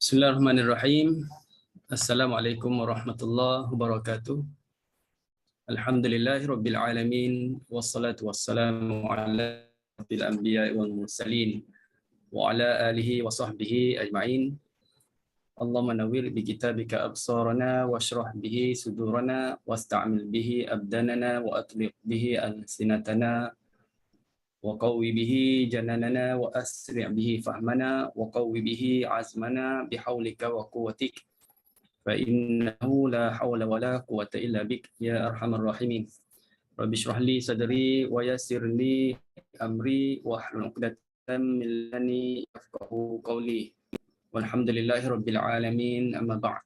Bismillahirrahmanirrahim. Assalamualaikum warahmatullahi wabarakatuh. Alhamdulillahirabbil alamin wassalatu wassalamu ala rabbil anbiya'i wal mursalin wa ala alihi wa sahbihi ajma'in. Allahumma nawwir bi kitabika absarana washrah bihi sudurana wasta'mil bihi abdanana wa atliq bihi alsinatana wa qawwi bihi jananana wa asri' bihi fahmana wa qawwi bihi azmana bihaulika wa quwwatik fa innahu la hawla wa la quwwata illa bik ya arhamar rahimin. Rabbi shrah li sadri wa yassir li amri wahlul 'uqdatam min lisani yafqahu qawli. Walhamdulillahi rabbil alamin, amma ba'd.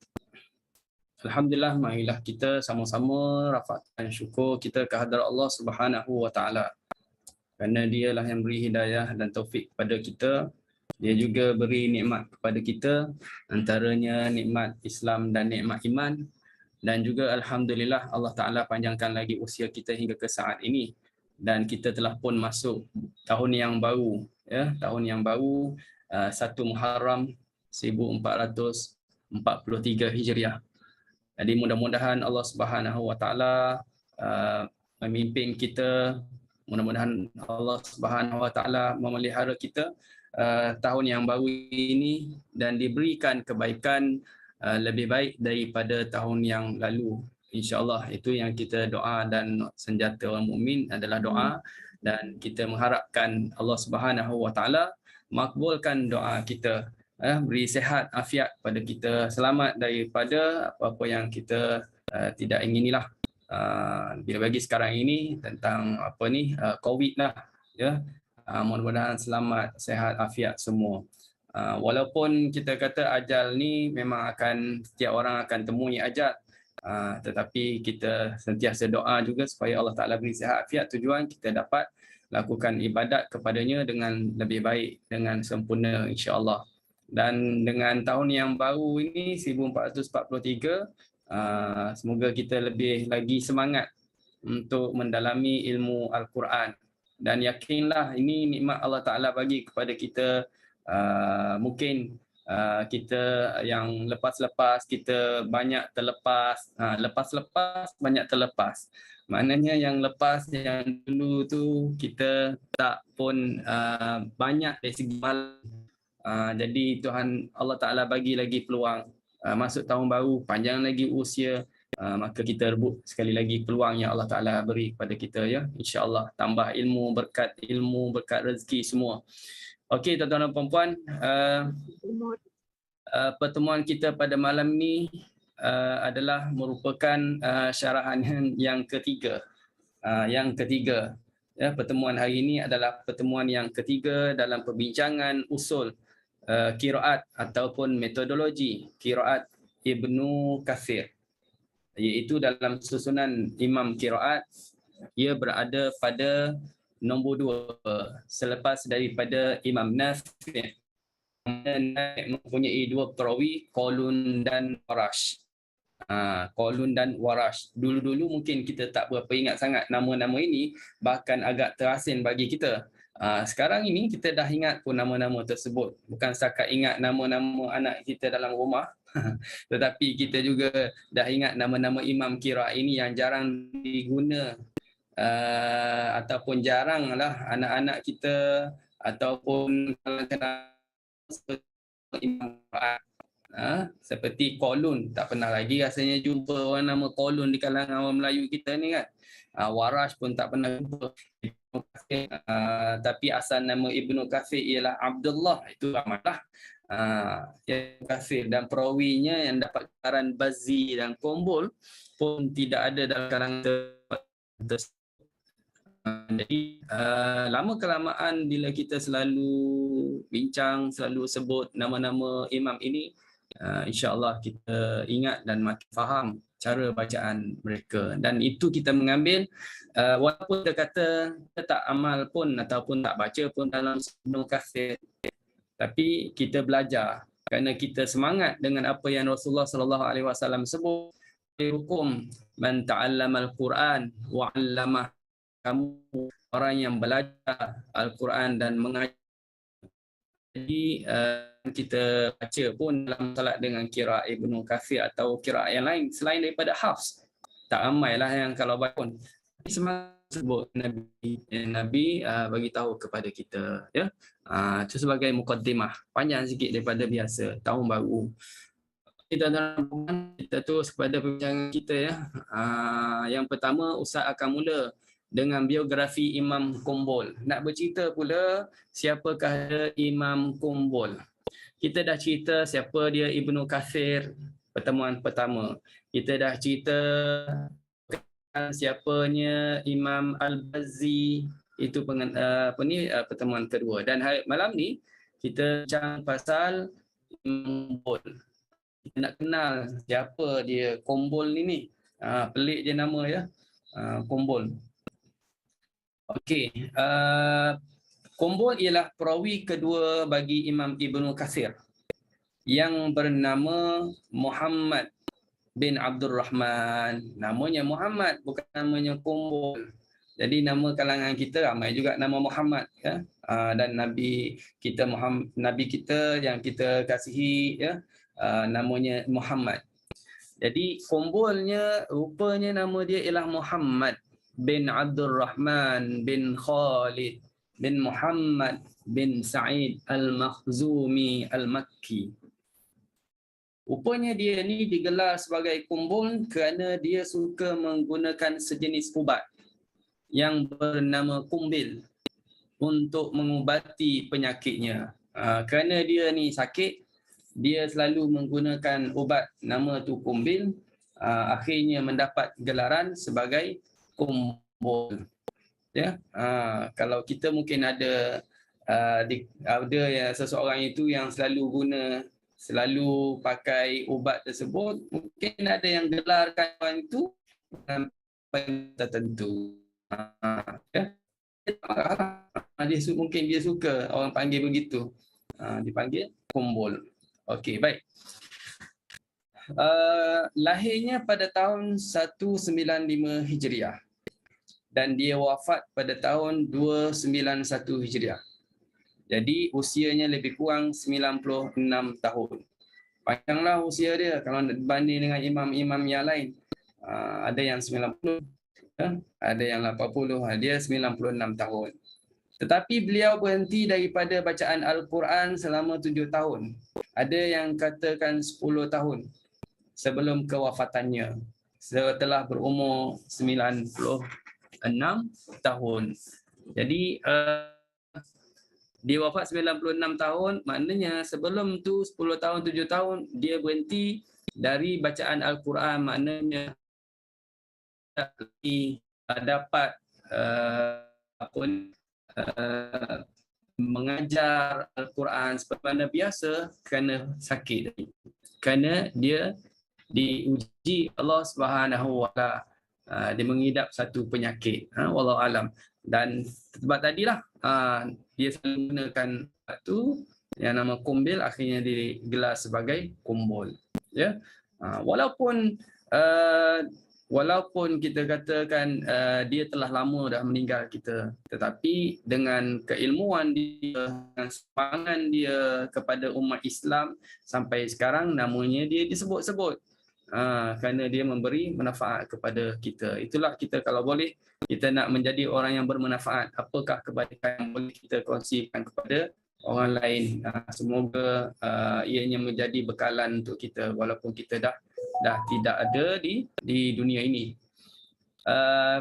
Alhamdulillah, marilah kita sama-sama rafaqkan syukur kita kehadrat Allah Subhanahu wa taala. Kerana dialah yang beri hidayah dan taufik kepada kita. Dia juga beri nikmat kepada kita, antaranya nikmat Islam dan nikmat iman. Dan juga alhamdulillah Allah Taala panjangkan lagi usia kita hingga ke saat ini. Dan kita telah pun masuk tahun yang baru, ya, tahun yang baru 1 Muharram 1443 Hijriah. Jadi mudah-mudahan Allah Subhanahu wa taala memimpin kita. Mudah-mudahan Allah Subhanahu wa taala memelihara kita tahun yang baru ini dan diberikan kebaikan lebih baik daripada tahun yang lalu. InsyaAllah itu yang kita doa, dan senjata orang mukmin adalah doa, dan kita mengharapkan Allah Subhanahu wa taala makbulkan doa kita, beri sihat afiat pada kita, selamat daripada apa-apa yang kita tidak inginilah. Bila bagi sekarang ini tentang apa ni COVID lah, ya. Mudah-mudahan selamat, sehat, afiat semua. Walaupun kita kata ajal ni memang akan, setiap orang akan temui ajal, tetapi kita sentiasa doa juga supaya Allah Ta'ala beri sihat afiat, tujuan kita dapat lakukan ibadat kepadanya dengan lebih baik, dengan sempurna insya-Allah. Dan dengan tahun yang baru ini 1443, semoga kita lebih lagi semangat untuk mendalami ilmu Al-Quran. Dan yakinlah ini nikmat Allah Ta'ala bagi kepada kita. Mungkin kita yang lepas-lepas kita banyak terlepas, lepas-lepas banyak terlepas. Maknanya yang lepas, yang dulu tu kita tak pun banyak dari segi malam. Jadi Tuhan Allah Ta'ala bagi lagi peluang. Masuk tahun baru, panjang lagi usia, maka kita rebut sekali lagi peluang yang Allah Ta'ala beri kepada kita, ya. InsyaAllah tambah ilmu, berkat rezeki semua. Okey tuan-tuan dan puan-puan, pertemuan kita pada malam ni adalah merupakan syarahan yang ketiga. Ya, pertemuan hari ini adalah pertemuan yang ketiga dalam perbincangan usul qiraat ataupun metodologi qiraat Ibnu Katsir, iaitu dalam susunan imam qiraat ia berada pada nombor 2 selepas daripada Imam Nafi', mempunyai 2 perawi, Qalun dan Warash. Qalun dan Warash. Dulu-dulu mungkin kita tak berapa ingat sangat nama-nama ini, bahkan agak terasing bagi kita. Sekarang ini kita dah ingat pun nama-nama tersebut. Bukan setakat ingat nama-nama anak kita dalam rumah, tetapi kita juga dah ingat nama-nama imam qiraat ini yang jarang diguna, ataupun jaranglah anak-anak kita ataupun imam qiraat. Seperti Qalun, tak pernah lagi rasanya jumpa orang nama Qalun di kalangan orang Melayu kita ni kan. Warash pun tak pernah jumpa. Tapi asal nama Ibnu Katsir ialah Abdullah, itu ramailah. Ibnu Katsir, dan perawinya yang dapat gelaran Bazzi dan Qombol pun tidak ada dalam kalangan tersebut. Jadi lama kelamaan bila kita selalu bincang, selalu sebut nama-nama imam ini, insya-Allah kita ingat dan makin faham cara bacaan mereka. Dan itu kita mengambil, walaupun kita kata kita tak amal pun ataupun tak baca pun dalam Ibnu Katsir, tapi kita belajar kerana kita semangat dengan apa yang Rasulullah sallallahu alaihi wasallam sebut, hukum man ta'allamal Quran wa 'allama, kamu orang yang belajar Al-Quran dan mengajar. Jadi kita baca pun dalam salat dengan qiraat Ibnu Katsir atau qiraat yang lain selain daripada Hafs. Tak ramailah yang kalau baca pun. Semua sebut Nabi bagi tahu kepada kita, ya. Itu sebagai mukaddimah, panjang sikit daripada biasa tahun baru. Kita terus kepada perbincangan kita, ya. Yang pertama, Ustaz akan mula dengan biografi Imam Kumbul. Nak bercerita pula siapakah Imam Kumbul. Kita dah cerita siapa dia Ibnu Katsir pertemuan pertama. Kita dah cerita siapanya Imam Al-Bazzi, itu pertemuan kedua. Dan malam ni kita bincang pasal Imam Kumbul. Kita nak kenal siapa dia Kumbul ni. Pelik je nama, ya. Kumbul. Okey, Kumbul ialah perawi kedua bagi Imam Ibnu Katsir yang bernama Muhammad bin Abdul Rahman. Namanya Muhammad, bukan namanya Kumbul. Jadi nama kalangan kita ramai juga nama Muhammad, ya. Dan Nabi kita yang kita kasihi, ya, namanya Muhammad. Jadi Kumbulnya rupanya nama dia ialah Muhammad bin Abdul Rahman bin Khalid bin Muhammad bin Sa'id Al-Makhzumi Al-Makki. Rupanya dia ni digelar sebagai Kumbul kerana dia suka menggunakan sejenis ubat yang bernama kumbil untuk mengubati penyakitnya. Kerana dia ni sakit, dia selalu menggunakan ubat nama tu kumbil, akhirnya mendapat gelaran sebagai Kumbul. Ya, kalau kita mungkin ada yang seseorang itu yang selalu pakai ubat tersebut, mungkin ada yang gelarkan orang itu tertentu. Ya. Mungkin dia suka orang panggil begitu. Dipanggil Kumbul. Okey, baik. Lahirnya pada tahun 195 Hijriah. Dan dia wafat pada tahun 291 Hijriah. Jadi usianya lebih kurang 96 tahun. Panjanglah usia dia kalau dibanding dengan imam-imam yang lain. Ada yang 90, ada yang 80, dia 96 tahun. Tetapi beliau berhenti daripada bacaan Al-Quran selama 7 tahun. Ada yang katakan 10 tahun sebelum kewafatannya. Setelah berumur 96 tahun. Jadi dia wafat 96 tahun, maknanya sebelum tu 10 tahun, 7 tahun dia berhenti dari bacaan Al-Quran, maknanya dapat mengajar Al-Quran seperti mana biasa kerana sakit. Kerana dia diuji Allah Subhanahu wa taala, dia mengidap satu penyakit, wallahu alam. Dan sebab tadilah dia selalu gunakan tu yang nama kumbil, akhirnya digelar sebagai Kumbul, ya. Walaupun kita katakan dia telah lama dah meninggal kita, tetapi dengan keilmuan dia, dengan semangat dia kepada umat Islam sampai sekarang, namanya dia disebut-sebut kerana dia memberi manfaat kepada kita. Itulah kita, kalau boleh kita nak menjadi orang yang bermanfaat, apakah kebaikan yang boleh kita kongsikan kepada orang lain. Semoga ianya menjadi bekalan untuk kita walaupun kita dah tidak ada di dunia ini.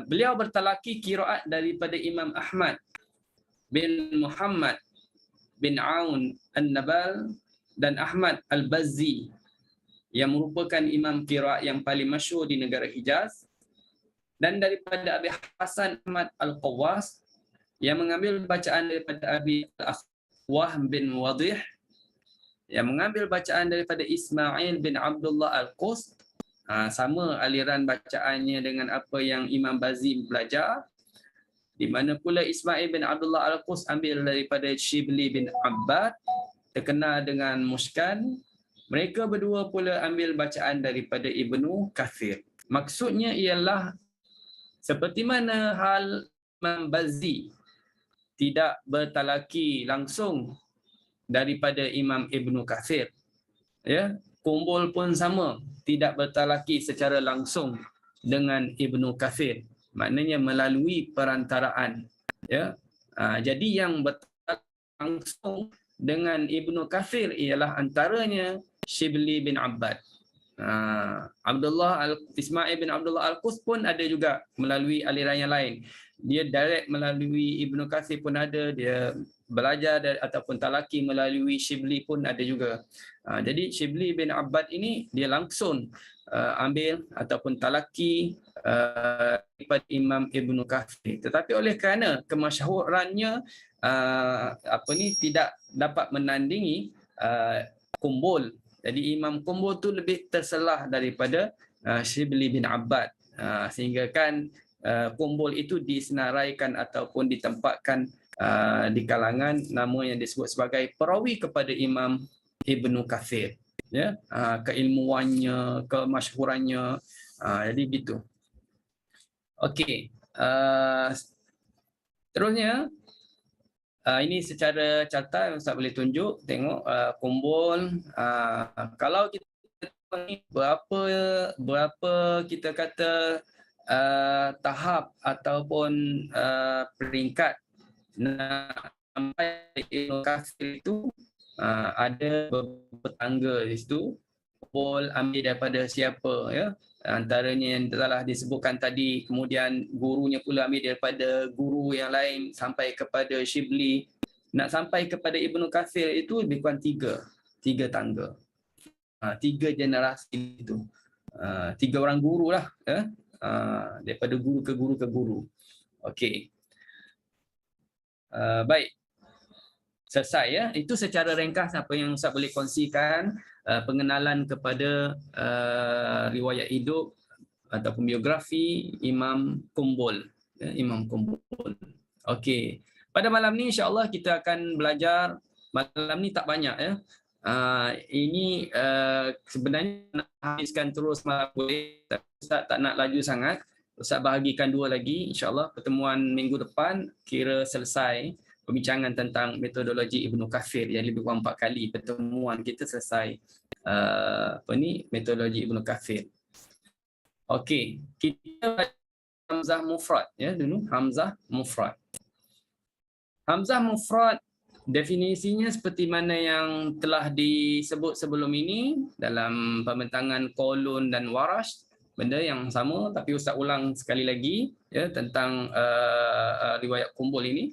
Beliau bertalaki qiraat daripada Imam Ahmad bin Muhammad bin Aun An-Nabal dan Ahmad Al-Bazzi yang merupakan imam qiraat yang paling masyhur di negara Hijaz, dan daripada Abi Hasan Ahmad Al-Qawwas yang mengambil bacaan daripada Abi Al-Akhwah bin Wadih, yang mengambil bacaan daripada Ismail bin Abdullah Al-Qust. Sama aliran bacaannya dengan apa yang Imam Bazzi belajar, di mana pula Ismail bin Abdullah Al-Qust ambil daripada Shibli bin Abbad, terkenal dengan Mushkan. Mereka berdua pula ambil bacaan daripada Ibnu Katsir. Maksudnya ialah seperti mana hal Imam Bazzi tidak bertalaki langsung daripada Imam Ibnu Katsir. Ya, Kumbul pun sama, tidak bertalaki secara langsung dengan Ibnu Katsir. Maknanya melalui perantaraan. Ya. Jadi yang bertalaki langsung dengan Ibnu Katsir ialah antaranya Shibli bin Abbad. Ismail bin Abdullah Al-Qus pun ada juga melalui aliran yang lain. Dia direct melalui Ibnu Katsir pun ada, dia belajar ataupun talaki melalui Shibli pun ada juga. Jadi Shibli bin Abbad ini dia langsung ambil ataupun talaki daripada Imam Ibnu Katsir. Tetapi oleh kerana kemasyhurannya tidak dapat menandingi Kumbul. Jadi Imam Kumbul tu lebih terselah daripada Shibli bin Abbad, sehingga kan Kumbul itu disenaraikan ataupun ditempatkan di kalangan nama yang disebut sebagai perawi kepada Imam Ibnu Katsir. Ya, keilmuannya, kemasyhurannya, jadi begitu. Okey, terusnya. Ini secara carta Ustaz boleh tunjuk, tengok Kumbul. Kalau kita ni berapa kita kata tahap ataupun peringkat nak sampai Ibnu Katsir itu, ada beberapa tangga di situ. Kumbul ambil daripada siapa, ya? Antaranya yang telah disebutkan tadi, kemudian gurunya pula ambil daripada guru yang lain sampai kepada Shibli. Nak sampai kepada Ibnu Katsir itu lebih kurang tiga tangga, 3 generasi itu, 3 orang guru lah, ya? Daripada guru ke guru ke guru. Okey, baik, selesai ya. Itu secara ringkas apa yang Ustaz boleh kongsikan, pengenalan kepada riwayat hidup ataupun biografi Imam Kumbul. Imam Kumbul. Okey. Pada malam ni insya-Allah kita akan belajar. Malam ni tak banyak ya. Ini sebenarnya nak habiskan terus malam boleh. Ustaz tak nak laju sangat. Ustaz bahagikan 2 lagi. InsyaAllah pertemuan minggu depan kira selesai perbincangan tentang metodologi Ibnu Katsir. Jadi lebih kurang 4 kali pertemuan kita selesai metodologi Ibnu Katsir. Okey, kita Hamzah Mufrad ya dulu, Hamzah Mufrad. Hamzah Mufrad definisinya seperti mana yang telah disebut sebelum ini dalam pembentangan Qalun dan Warash, benda yang sama tapi Ustaz ulang sekali lagi ya tentang riwayat Kumbul ini.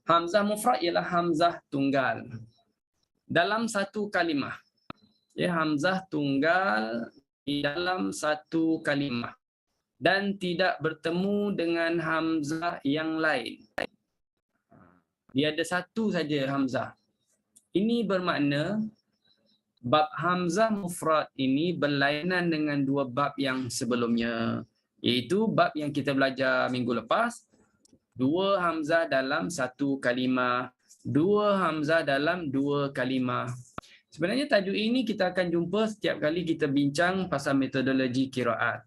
Hamzah Mufrad ialah hamzah tunggal dalam satu kalimah. Ya, hamzah tunggal di dalam satu kalimah dan tidak bertemu dengan hamzah yang lain. Dia ada satu saja hamzah. Ini bermakna bab hamzah mufrad ini berlainan dengan 2 bab yang sebelumnya, iaitu bab yang kita belajar minggu lepas, 2 hamzah dalam satu kalimah, 2 hamzah dalam 2 kalimah. Sebenarnya tajuk ini kita akan jumpa setiap kali kita bincang pasal metodologi qiraat.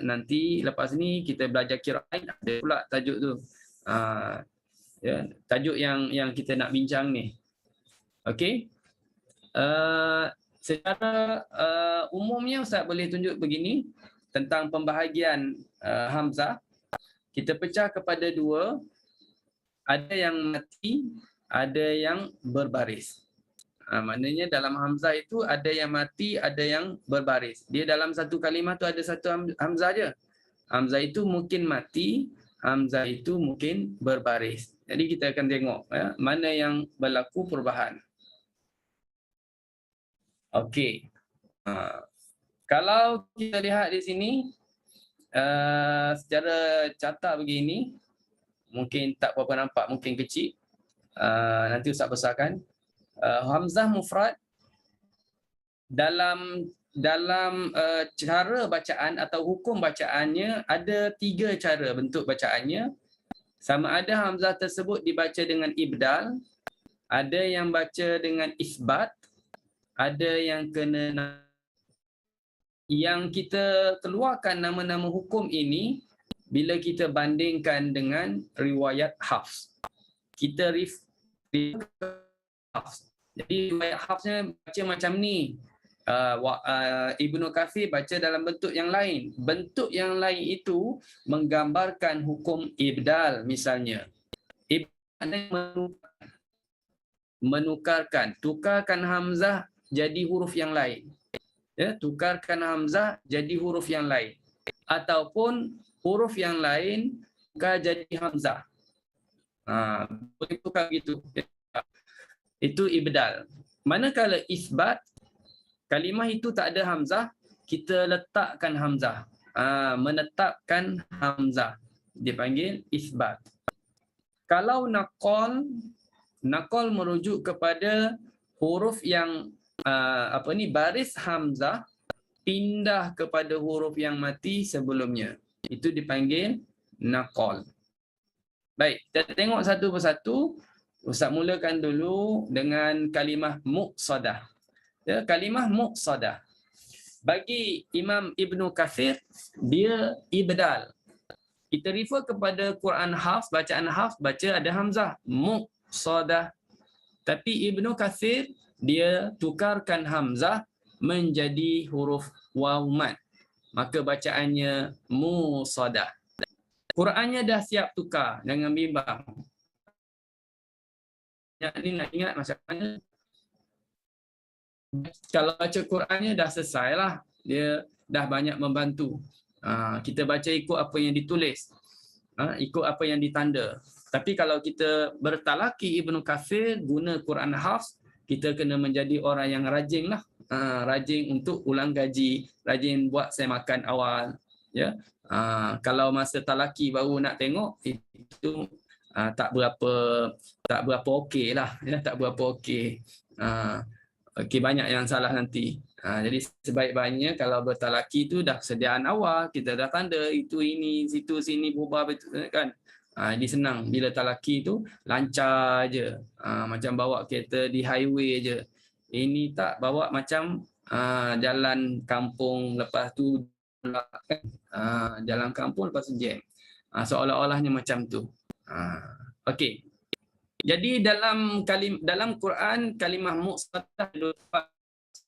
Nanti lepas ni kita belajar qiraat, ada pula tajuk tu. Ya, tajuk yang kita nak bincang ni. Okey. Secara umumnya Ustaz boleh tunjuk begini tentang pembahagian hamzah. Kita pecah kepada 2. Ada yang mati, ada yang berbaris. Maknanya dalam hamzah itu ada yang mati, ada yang berbaris. Dia dalam satu kalimah tu ada satu hamzah je. Hamzah itu mungkin mati, hamzah itu mungkin berbaris. Jadi kita akan tengok ya, mana yang berlaku perubahan. Okey. Kalau kita lihat di sini secara carta begini, mungkin tak berapa nampak, mungkin kecil. Nanti Ustaz besarkan. Hamzah mufrad dalam cara bacaan atau hukum bacaannya ada 3 cara bentuk bacaannya. Sama ada hamzah tersebut dibaca dengan ibdal, ada yang baca dengan isbat, ada yang kena. Yang kita keluarkan nama-nama hukum ini bila kita bandingkan dengan riwayat Hafs. Kita Hafs. Jadi riwayat Hafsnya baca macam ni. Ibnu Katsir baca dalam bentuk yang lain. Bentuk yang lain itu menggambarkan hukum ibdal misalnya. Ibdal menukarkan, tukarkan hamzah jadi huruf yang lain. Ya, tukarkan hamzah jadi huruf yang lain. Ataupun huruf yang lain tukar jadi hamzah. Boleh tukar gitu. Itu ibdal. Manakala isbat, kalimah itu tak ada hamzah, kita letakkan hamzah. Menetapkan hamzah. Dipanggil isbat. Kalau naqal merujuk kepada huruf yang baris hamzah pindah kepada huruf yang mati sebelumnya. Itu dipanggil naqal. Baik, kita tengok satu persatu. Ustaz mulakan dulu dengan kalimah muqsadah. Ya, kalimah muqsadah. Bagi Imam Ibnu Katsir, dia ibdal. Kita refer kepada Quran Hafs, bacaan Hafs, baca ada hamzah. Muqsadah. Tapi Ibnu Katsir, dia tukarkan hamzah menjadi huruf waw mad. Maka bacaannya muqsadah. Qurannya dah siap tukar, jangan bimbang. Ni nak ingat macam mana? Kalau baca Qurannya dah selesai lah. Dia dah banyak membantu. Kita baca ikut apa yang ditulis. Ikut apa yang ditanda. Tapi kalau kita bertalaki Ibnu Katsir guna Quran Hafs, kita kena menjadi orang yang rajin lah. Rajin untuk ulang gaji. Rajin buat saya makan awal. Ya. Kalau masa talaki baru nak tengok, itu tak berapa okey lah, ya, tak berapa okey. Okey, banyak yang salah nanti. Jadi sebaik-baiknya kalau bertalaki tu dah kesediaan awal, kita dah tanda itu ini situ sini berubah betul kan. Jadi senang bila talaki tu lancar aje. Macam bawa kereta di highway aje. Ini tak bawa macam jalan kampung lepas tu kan. Jalan kampung lepas tu jam. Seolah-olahnya macam tu. Okey. Jadi dalam Quran kalimah muqsadah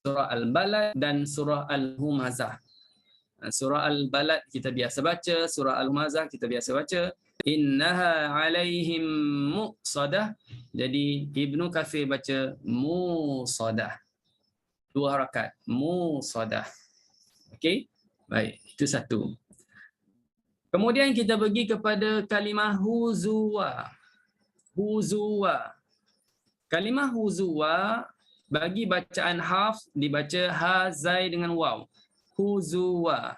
surah Al-Balad dan surah Al-Humazah. Surah Al-Balad kita biasa baca, surah Al-Humazah kita biasa baca. Innaha alaihim muqsadah. Jadi Ibnu Katsir baca muqsadah. 2 harakat. Muqsadah. Okey? Baik, itu satu. Kemudian kita pergi kepada kalimah huzuwa. Huzuwa. Kalimah huzuwa bagi bacaan Hafs dibaca ha zai dengan waw. Huzuwa.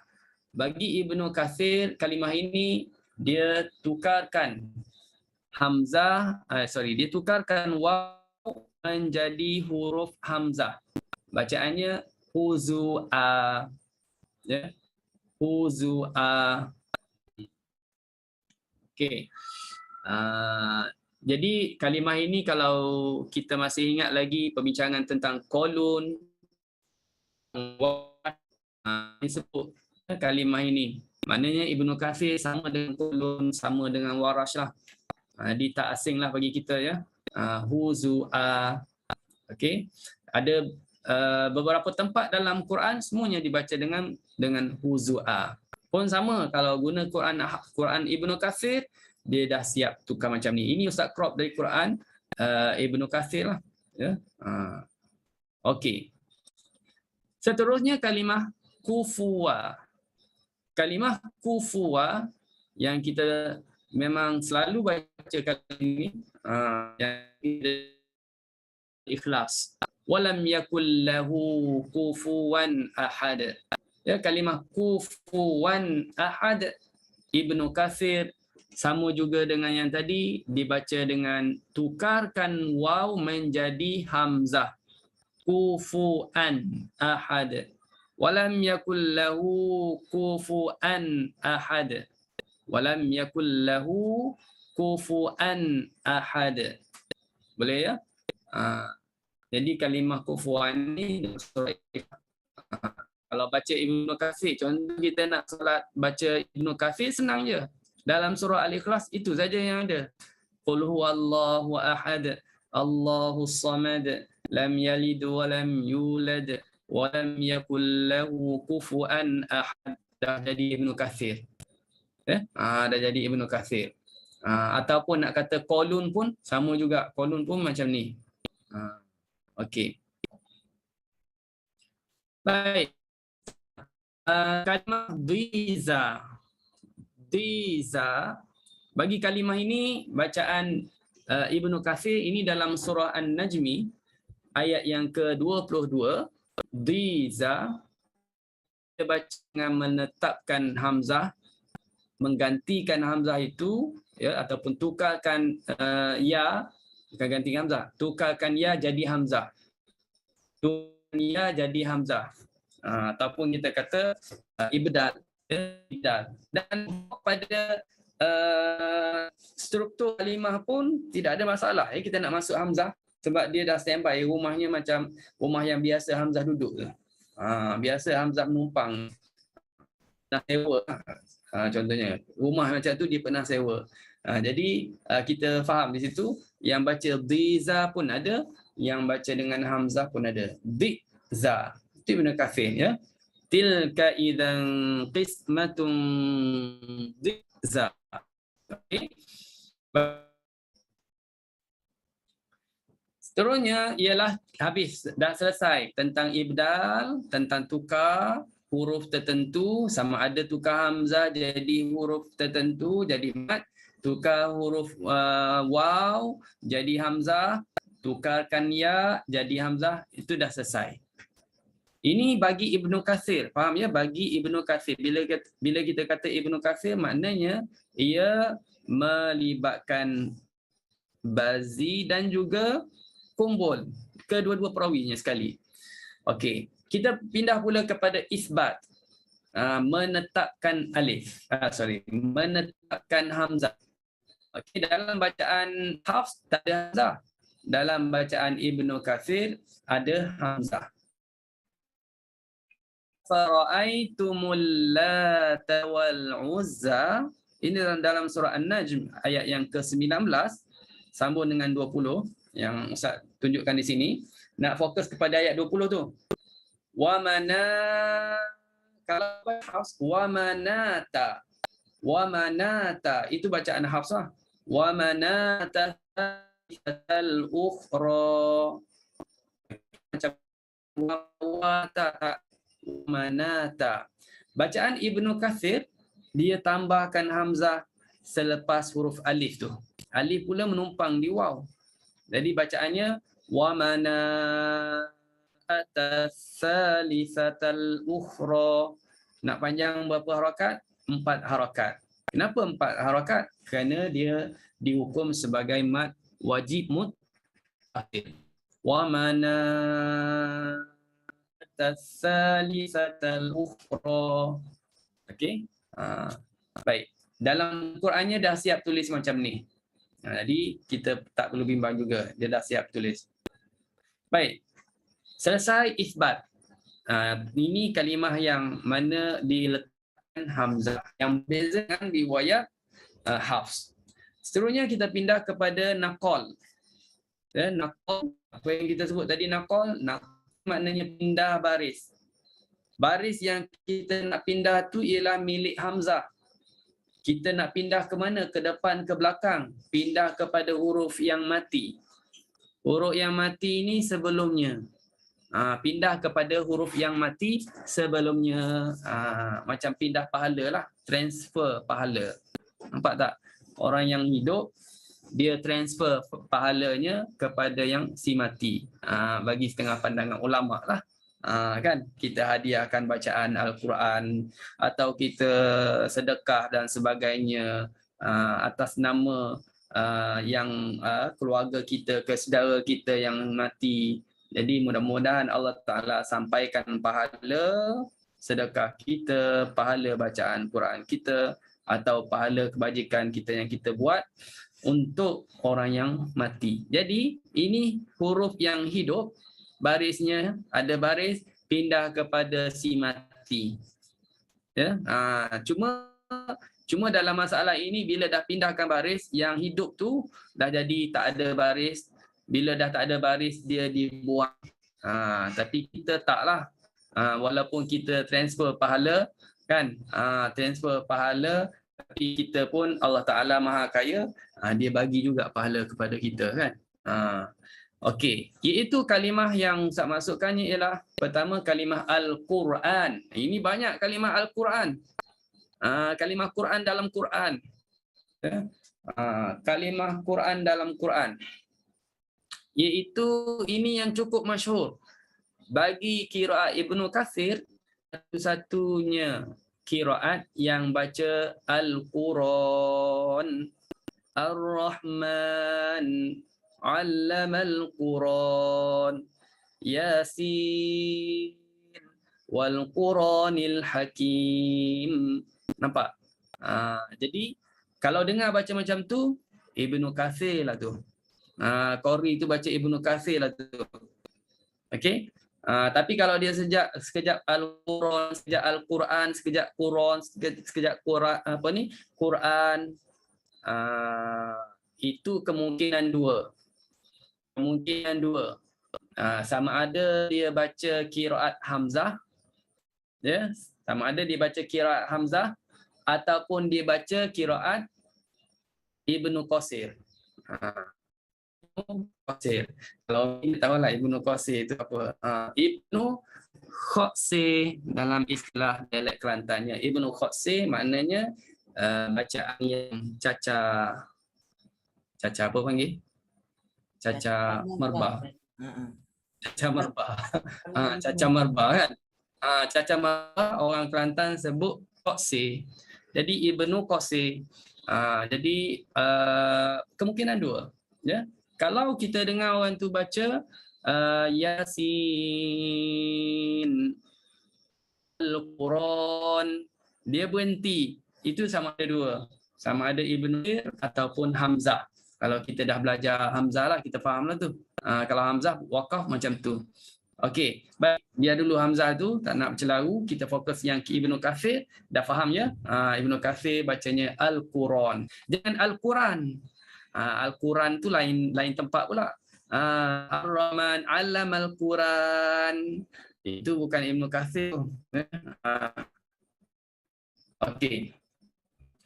Bagi Ibnu Katsir kalimah ini dia tukarkan hamzah, dia tukarkan waw menjadi huruf hamzah. Bacaannya huzua. Ya. Huzua. Okey. Jadi kalimah ini kalau kita masih ingat lagi perbincangan tentang kolun, disebut kalimah ini. Maknanya Ibnu Katsir sama dengan kolun, sama dengan Warash lah. Jadi tak asing lah bagi kita ya. Huzu'a. Okey. Ada beberapa tempat dalam Quran semuanya dibaca dengan huzu'a. Pun sama kalau guna Quran Ibnu Katsir, dia dah siap tukar macam ni. Ini Ustaz crop dari Quran Ibnu Katsir lah. Ya. Okey. Seterusnya kalimah kufuwa. Kalimah kufuwa yang kita memang selalu baca kali ini yang ikhlas. Walam yakul lahu kufuwan ahad. Ya, kalimah kufuwan ahad Ibnu Katsir sama juga dengan yang tadi, dibaca dengan tukarkan waw menjadi hamzah. Kufuan ahad. Walam yakul lahu kufuan ahad. Walam yakul lahu kufuan ahad. Boleh ya? Jadi kalimah kufuan ni kalau baca Ibnu Katsir, contoh kita nak solat baca Ibnu Katsir senang je. Dalam surah Al-Ikhlas itu saja yang ada. Qul huwallahu ahad, Allahus samad, lam yalid wa lam yulad wa lam yakul lahu kufuwan ahad. Dah jadi Ibnu Katsir. Dah jadi Ibnu Katsir. Ataupun nak kata kolun pun sama juga. Kolun pun macam ni. Okey. Baik. Kalimah dhiza. Dhiza. Bagi kalimah ini bacaan Ibnu Katsir ini dalam surah An-Najmi ayat yang ke-22. Dhiza, kita baca dengan menetapkan hamzah, menggantikan hamzah itu, ya, ataupun tukarkan ya, bukan ganti hamzah, tukarkan ya jadi hamzah, tukarkan ya jadi hamzah, ataupun kita kata ibdal, dan pada struktur kalimah pun tidak ada masalah. Kita nak masuk hamzah sebab dia dah standby, rumahnya macam rumah yang biasa hamzah duduk tu. Biasa hamzah menumpang, pernah sewa. Contohnya rumah macam tu dia pernah sewa. Jadi kita faham di situ yang baca dhiza pun ada, yang baca dengan hamzah pun ada. Dhiza. Itu Ibnu Katsir, ya. Tilka idzan qismatun dhiza. Okay. Seterusnya ialah habis, dah selesai tentang ibdal, tentang tukar huruf tertentu, sama ada tukar hamzah jadi huruf tertentu jadi mat, tukar huruf waw jadi hamzah, tukarkan ya jadi hamzah, itu dah selesai. Ini bagi Ibnu Katsir, faham ya? Bagi Ibnu Katsir, bila kita kata Ibnu Katsir, maknanya ia melibatkan bazi dan juga kumbul, kedua-dua perawinya sekali. Okey, kita pindah pula kepada isbat, menetapkan alif, menetapkan hamzah. Okey, dalam bacaan Hafs tak ada hamzah, dalam bacaan Ibnu Katsir ada hamzah. Fara'aitumul Lata wal Uzza, ini dalam surah An-Najm ayat yang ke-19 sambung dengan 20 yang Ustaz tunjukkan di sini. Nak fokus kepada ayat 20 tu. Wa mana, kalau Hafs wa manata. Wa manata itu bacaan Hafs lah. Wa manata al-ukhra. Macam wa ta manata. Bacaan Ibnu Katsir dia tambahkan hamzah selepas huruf alif tu. Alif pula menumpang di waw. Jadi bacaannya wa manata salisatal ukhra. Nak panjang berapa harakat? 4 harakat. Kenapa 4 harakat? Kerana dia dihukum sebagai mad wajib mutakhir. Wa manata salisatal ukhra. Okey. Baik. Dalam Qurannya dah siap tulis macam ni. Jadi kita tak perlu bimbang juga, dia dah siap tulis. Baik. Selesai isbat. Ini kalimah yang mana diletakkan hamzah, yang beza dengan riwayat Hafs. Seterusnya kita pindah kepada naqal. Naqal, apa yang kita sebut tadi naqal, maknanya pindah baris. Baris yang kita nak pindah tu ialah milik hamzah. Kita nak pindah ke mana? Ke depan, ke belakang. Pindah kepada huruf yang mati. Huruf yang mati ini sebelumnya. Pindah kepada huruf yang mati sebelumnya. Macam pindah pahala lah. Transfer pahala. Nampak tak? Orang yang hidup, dia transfer pahalanya kepada yang si mati. Bagi setengah pandangan ulama lah. Kan kita hadiahkan bacaan Al-Quran atau kita sedekah dan sebagainya atas nama yang keluarga kita, ke saudara kita yang mati. Jadi mudah-mudahan Allah Ta'ala sampaikan pahala sedekah kita, pahala bacaan Quran kita atau pahala kebajikan kita yang kita buat untuk orang yang mati. Jadi ini huruf yang hidup, barisnya ada baris pindah kepada si mati. Ya, cuma dalam masalah ini bila dah pindahkan baris, yang hidup tu dah jadi tak ada baris, Bila dah tak ada baris dia dibuang. Tapi kita taklah. Walaupun kita transfer pahala kan, transfer pahala, tapi kita pun Allah Taala Maha Kaya, dia bagi juga pahala kepada kita kan. Okey, iaitu kalimah yang Ustaz masukkannya ialah pertama kalimah Al-Quran. Ini banyak kalimah Al-Quran. Kalimah Quran dalam Quran. Kalimah Quran dalam Quran. Iaitu ini yang cukup masyhur. Bagi qiraat Ibnu Katsir, satu-satunya qiraat yang baca Al-Quran, Ar-Rahman, 'Allamal Quran, Yasin, wal Quranil Hakim. Nampak? Jadi kalau dengar baca macam tu, Ibnu Katsir lah tu. Qori tu baca Ibnu Katsir lah tu. Okey? Tapi kalau dia sekejap Al-Quran, sekejap Al-Quran, sekejap Quran, sekejap Quran, Quran, itu kemungkinan dua. Kemungkinan dua. Sama ada dia baca qiraat Hamzah, ya, sama ada dia baca qiraat Hamzah ataupun dia baca qiraat Ibnu Qasir. Qasir. Kalau kita tahulah Ibnu Qasir itu apa. Ibnu Qasir dalam istilah dialek Kelantannya. Ibnu Qasir maknanya bacaan yang cacat apa panggil? Cacat merbah. Cacat merbah. Cacat merbah kan. Cacat merbah orang Kelantan sebut Qasir. Jadi Ibnu Qasir. Jadi kemungkinan dua, ya. Kalau kita dengar orang tu baca Yasin, Al-Quran, dia berhenti. Itu sama ada dua. Sama ada Ibnu Katsir ataupun Hamzah. Kalau kita dah belajar Hamzah lah, kita faham lah tu. Kalau Hamzah, wakaf macam tu. Okey, baik. Biar dulu Hamzah tu, tak nak bercelaru. Kita fokus yang ke Ibnu Katsir. Dah faham ya? Ibnu Katsir bacanya Al-Quran. Jangan Al-Quran. Al-Quran tu lain tempat pula. Ar-Rahman 'Allamal Quran. Itu bukan Ibnu Katsir. Okey.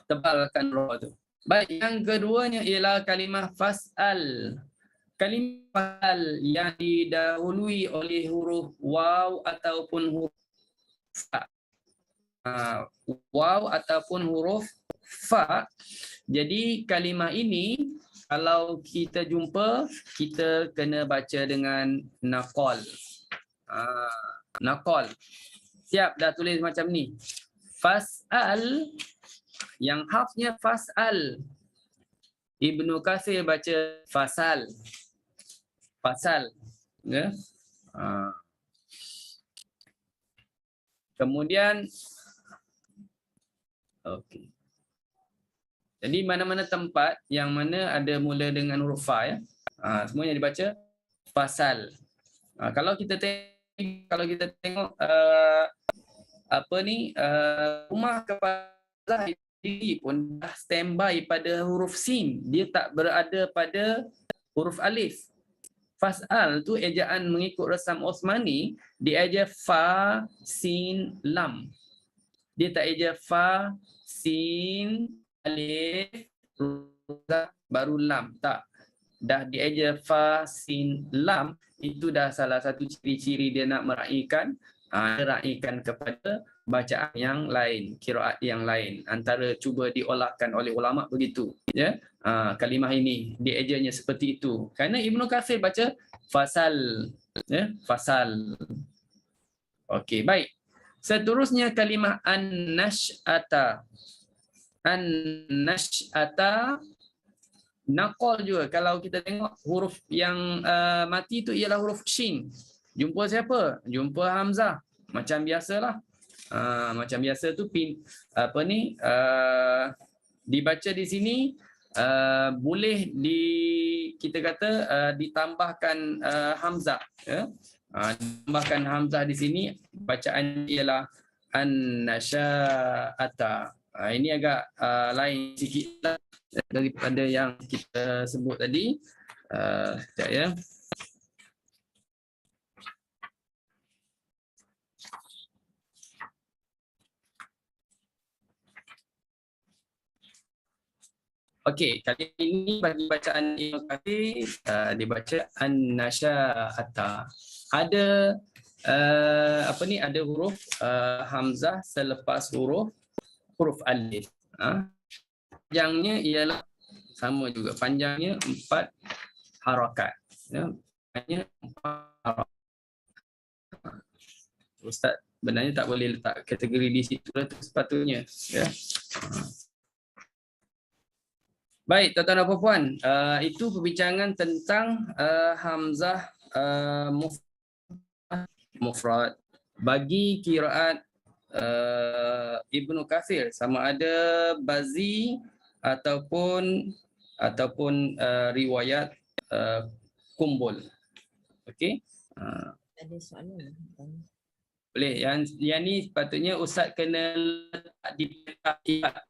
Tebalkan ra tu. Baik, yang keduanya ialah kalimah fas'al. Kalimah fas'al yang didahului oleh huruf waw ataupun huruf fa. Waw ataupun huruf fa. Jadi kalimah ini kalau kita jumpa, kita kena baca dengan naqal. Naqal. Siap dah tulis macam ni. Fas'al, yang hafnya fas'al. Ibnu Katsir baca fasal. Fasal. Ya? Kemudian okey. Jadi mana-mana tempat yang mana ada mula dengan huruf fa, ya. Semuanya dibaca fasal. Kalau kita tengok rumah kepala ini pun dah standby pada huruf sin, dia tak berada pada huruf alif. Fasal tu ejaan mengikut resam Osmani, dia eja fa sin lam. Dia tak eja fa sin alif baru lam, tak. Dah dieja fa sin lam, itu dah salah satu ciri-ciri dia nak meraihkan kepada bacaan yang lain, qiraat yang lain. Antara cuba diolahkan oleh ulama begitu, ya. Kalimah ini diejanya seperti itu. Kerana Ibnu Katsir baca fasal, ya, fasal. Okey, baik. Seterusnya kalimah an-nash'ata. An-nash'ata naqal juga. Kalau kita tengok huruf yang mati itu ialah huruf shin. Jumpa siapa? Jumpa hamzah. Macam biasalah. Macam biasa tu dibaca di sini boleh kita kata ditambahkan hamzah, ya. Ditambahkan hamzah di sini, bacaan ialah an-nasya'ata. Ini agak lain sikit daripada yang kita sebut tadi. Sekejap ya. Okey, kali ini bagi bacaan Ibnu Katsir dibaca an-nasya'ata. Ada ada huruf hamzah selepas huruf alif. Panjangnya ialah sama juga, panjangnya 4 harakat. Ya, panjangnya 4 harakat. Ustaz benarnya tak boleh letak kategori di situ lah tu sepatutnya, ya. Baik, tuan-tuan dan puan-puan, itu perbincangan tentang hamzah mufrad bagi qiraat Ibnu Katsir, sama ada Bazi ataupun riwayat Kumbul. Okey. Ada soalan. Boleh. Yang ni sepatutnya ustaz kena letak di peta kitab.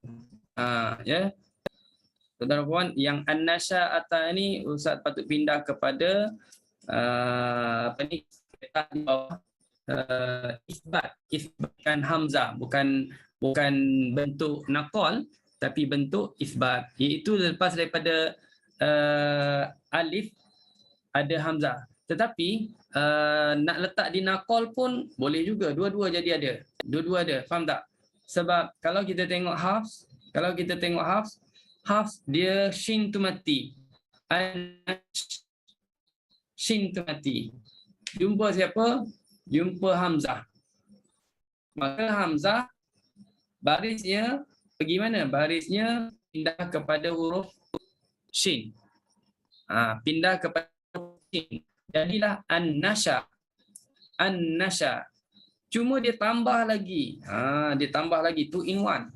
Ya. Tuan-tuan dan puan, yang an-nasya'ata ni ustaz patut pindah kepada peta di bawah isbatkan hamzah, bukan bentuk naqal tapi bentuk isbat, iaitu lepas daripada alif ada hamzah. Tetapi nak letak di naqal pun boleh juga, dua-dua jadi ada. Dua-dua ada, faham tak? Sebab kalau kita tengok Hafs, Hafs dia shin tu mati. Shin tu mati. Jumpa siapa? Jumpa hamzah. Maka hamzah barisnya pergi mana? Barisnya pindah kepada huruf shin. Pindah kepada huruf shin. Jadilah an-nasya. An-nasya. Cuma dia tambah lagi. Dia tambah lagi 2 in 1.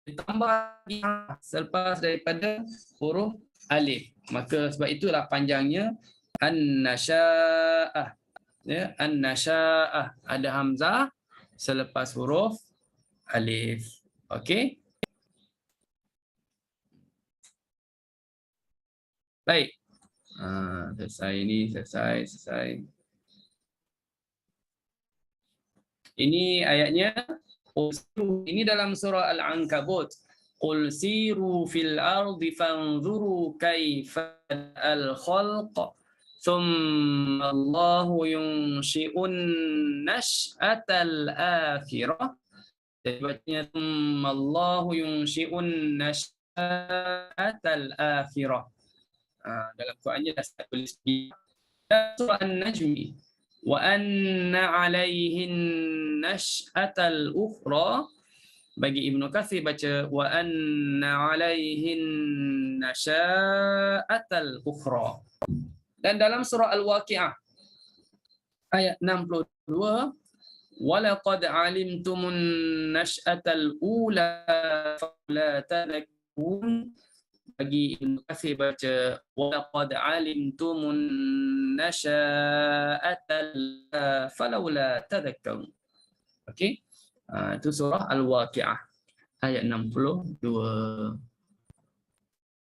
Ditambah lagi selepas daripada huruf alif. Maka sebab itulah panjangnya an-nasya'ah. Ya, an-nasya'ah, ada hamzah selepas huruf alif. Okey. Baik. Selesai. Ini ayatnya. Ini dalam surah Al-Ankabut. Qul siru fil ardi fanzuru kaifa al-khalq thumma Allahu yunshi'un nash'atal akhirah. Sebabnya thumma Allahu yunshi'un nash'atal akhirah. Dalam Qurannya dah saya tulis di surah An-Najm. Wa anna 'alaihin nash'atal ukhra. Bagi Ibnu Katsir baca wa anna 'alaihin nasha'atal ukhra. Dan dalam surah Al-Waqi'ah ayat 62, walaqad 'alimtumun nash'atal ula fala tadhakkurun. Bagi Ibnu Katsir baca walaqad 'alimtumun nasha'atal falawla tadhakkarun. Okey. Itu surah Al-Waqi'ah ayat 62.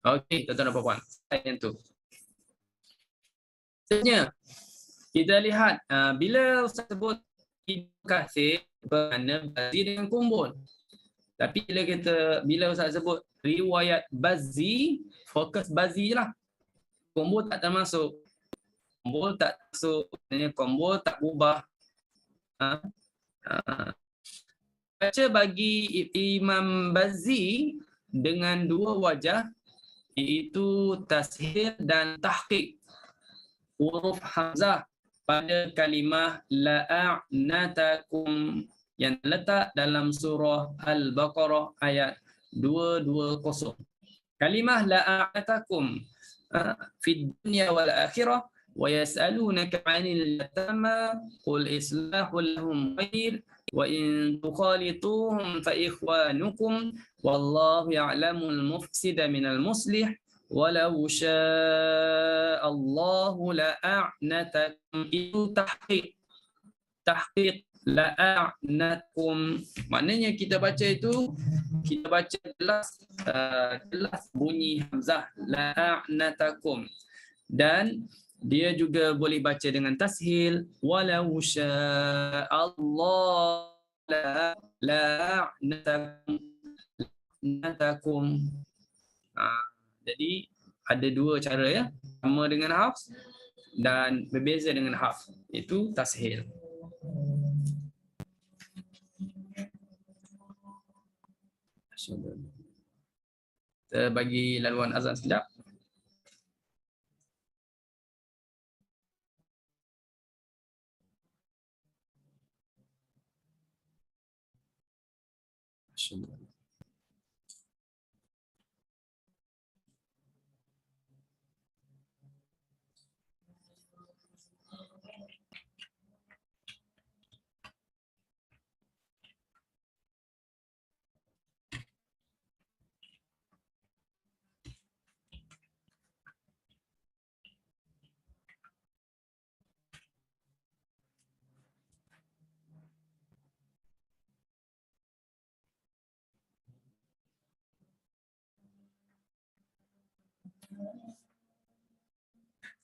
Okey, tuan-tuan dan puan-puan. Ayat tu. Seterusnya, kita lihat bila Ustaz sebut Ibnu Katsir bermakna Bazi dengan Kumbul. Tapi bila Ustaz sebut riwayat Bazi, fokus Bazi je lah. Kumbul tak termasuk. Kumbul tak masuk, Kumbul tak ubah. Baca bagi Imam Bazi dengan 2 wajah, iaitu tashil dan tahqiq huruf hamzah pada kalimah la'natakum yang terletak dalam surah Al-Baqarah ayat 220. Kalimah la'natakum fid dunya wal akhirah wa yas'alunaka 'anil yatama qul islahul lahum khair wa in tukhalituhum fa ikhwanukum wallahu ya'lamul mufsida minal muslih walau sya'allahu la'natakum. Itu tahqiq la'natakum. Maknanya kita baca jelas bunyi hamzah la'natakum. Dan dia juga boleh baca dengan tashil, walau sya'allah la'natakum. Jadi ada dua cara ya, sama dengan hafs dan berbeza dengan hafs, itu tashil. Kita bagi laluan azan sekejap.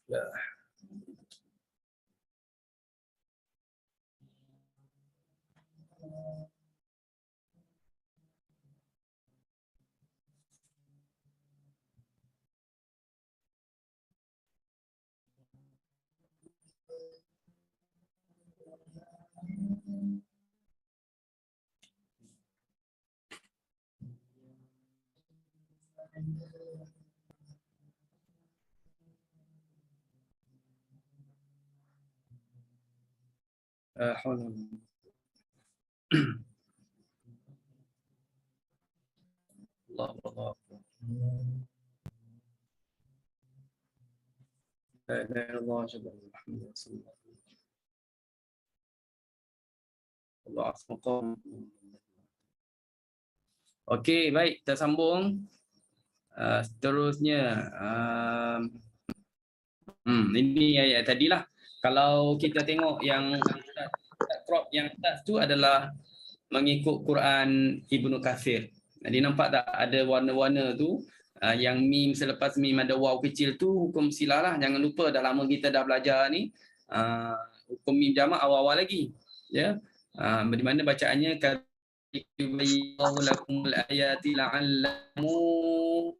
Ya. Allah. Okey, baik, kita sambung. Seterusnya, ini ayat tadilah. Kalau kita tengok yang crop yang atas tu adalah mengikut Quran Ibnu Katsir. Jadi nampak tak ada warna-warna tu, yang mim selepas mim ada waw kecil tu hukum silah lah. Jangan lupa dah lama kita dah belajar ni, hukum mim jamak awal-awal lagi. Ya. Di mana bacaannya yubayyinu lakumul ayati la'allakum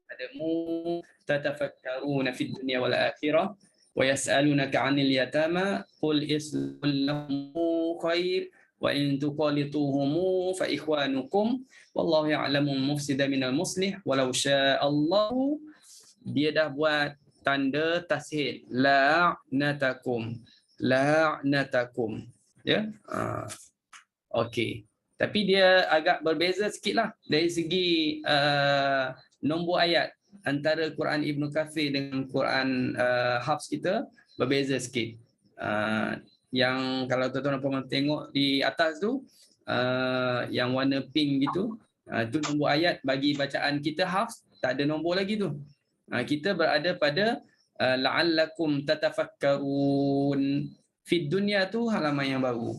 tatafakkaruna fid dunya wal akhirah wa yas'alunaka 'anil yatama qul islahul lahum khair wa in tuqalituhum fa ikhwanukum wallahu ya'lamu mufsida minal muslih walau sya'allahu. Dia dah buat tanda tashil, la'natakum ya. Okey, tapi dia agak berbeza sikitlah dari segi nombor ayat antara Quran Ibnu Katsir dengan Quran Hafs kita berbeza sikit. Yang kalau tuan-tuan puan tengok di atas tu, yang warna pink gitu, tu nombor ayat bagi bacaan kita Hafs, tak ada nombor lagi tu. Kita berada pada la'allakum tatafakkarun. Fid dunya tu halaman yang baru.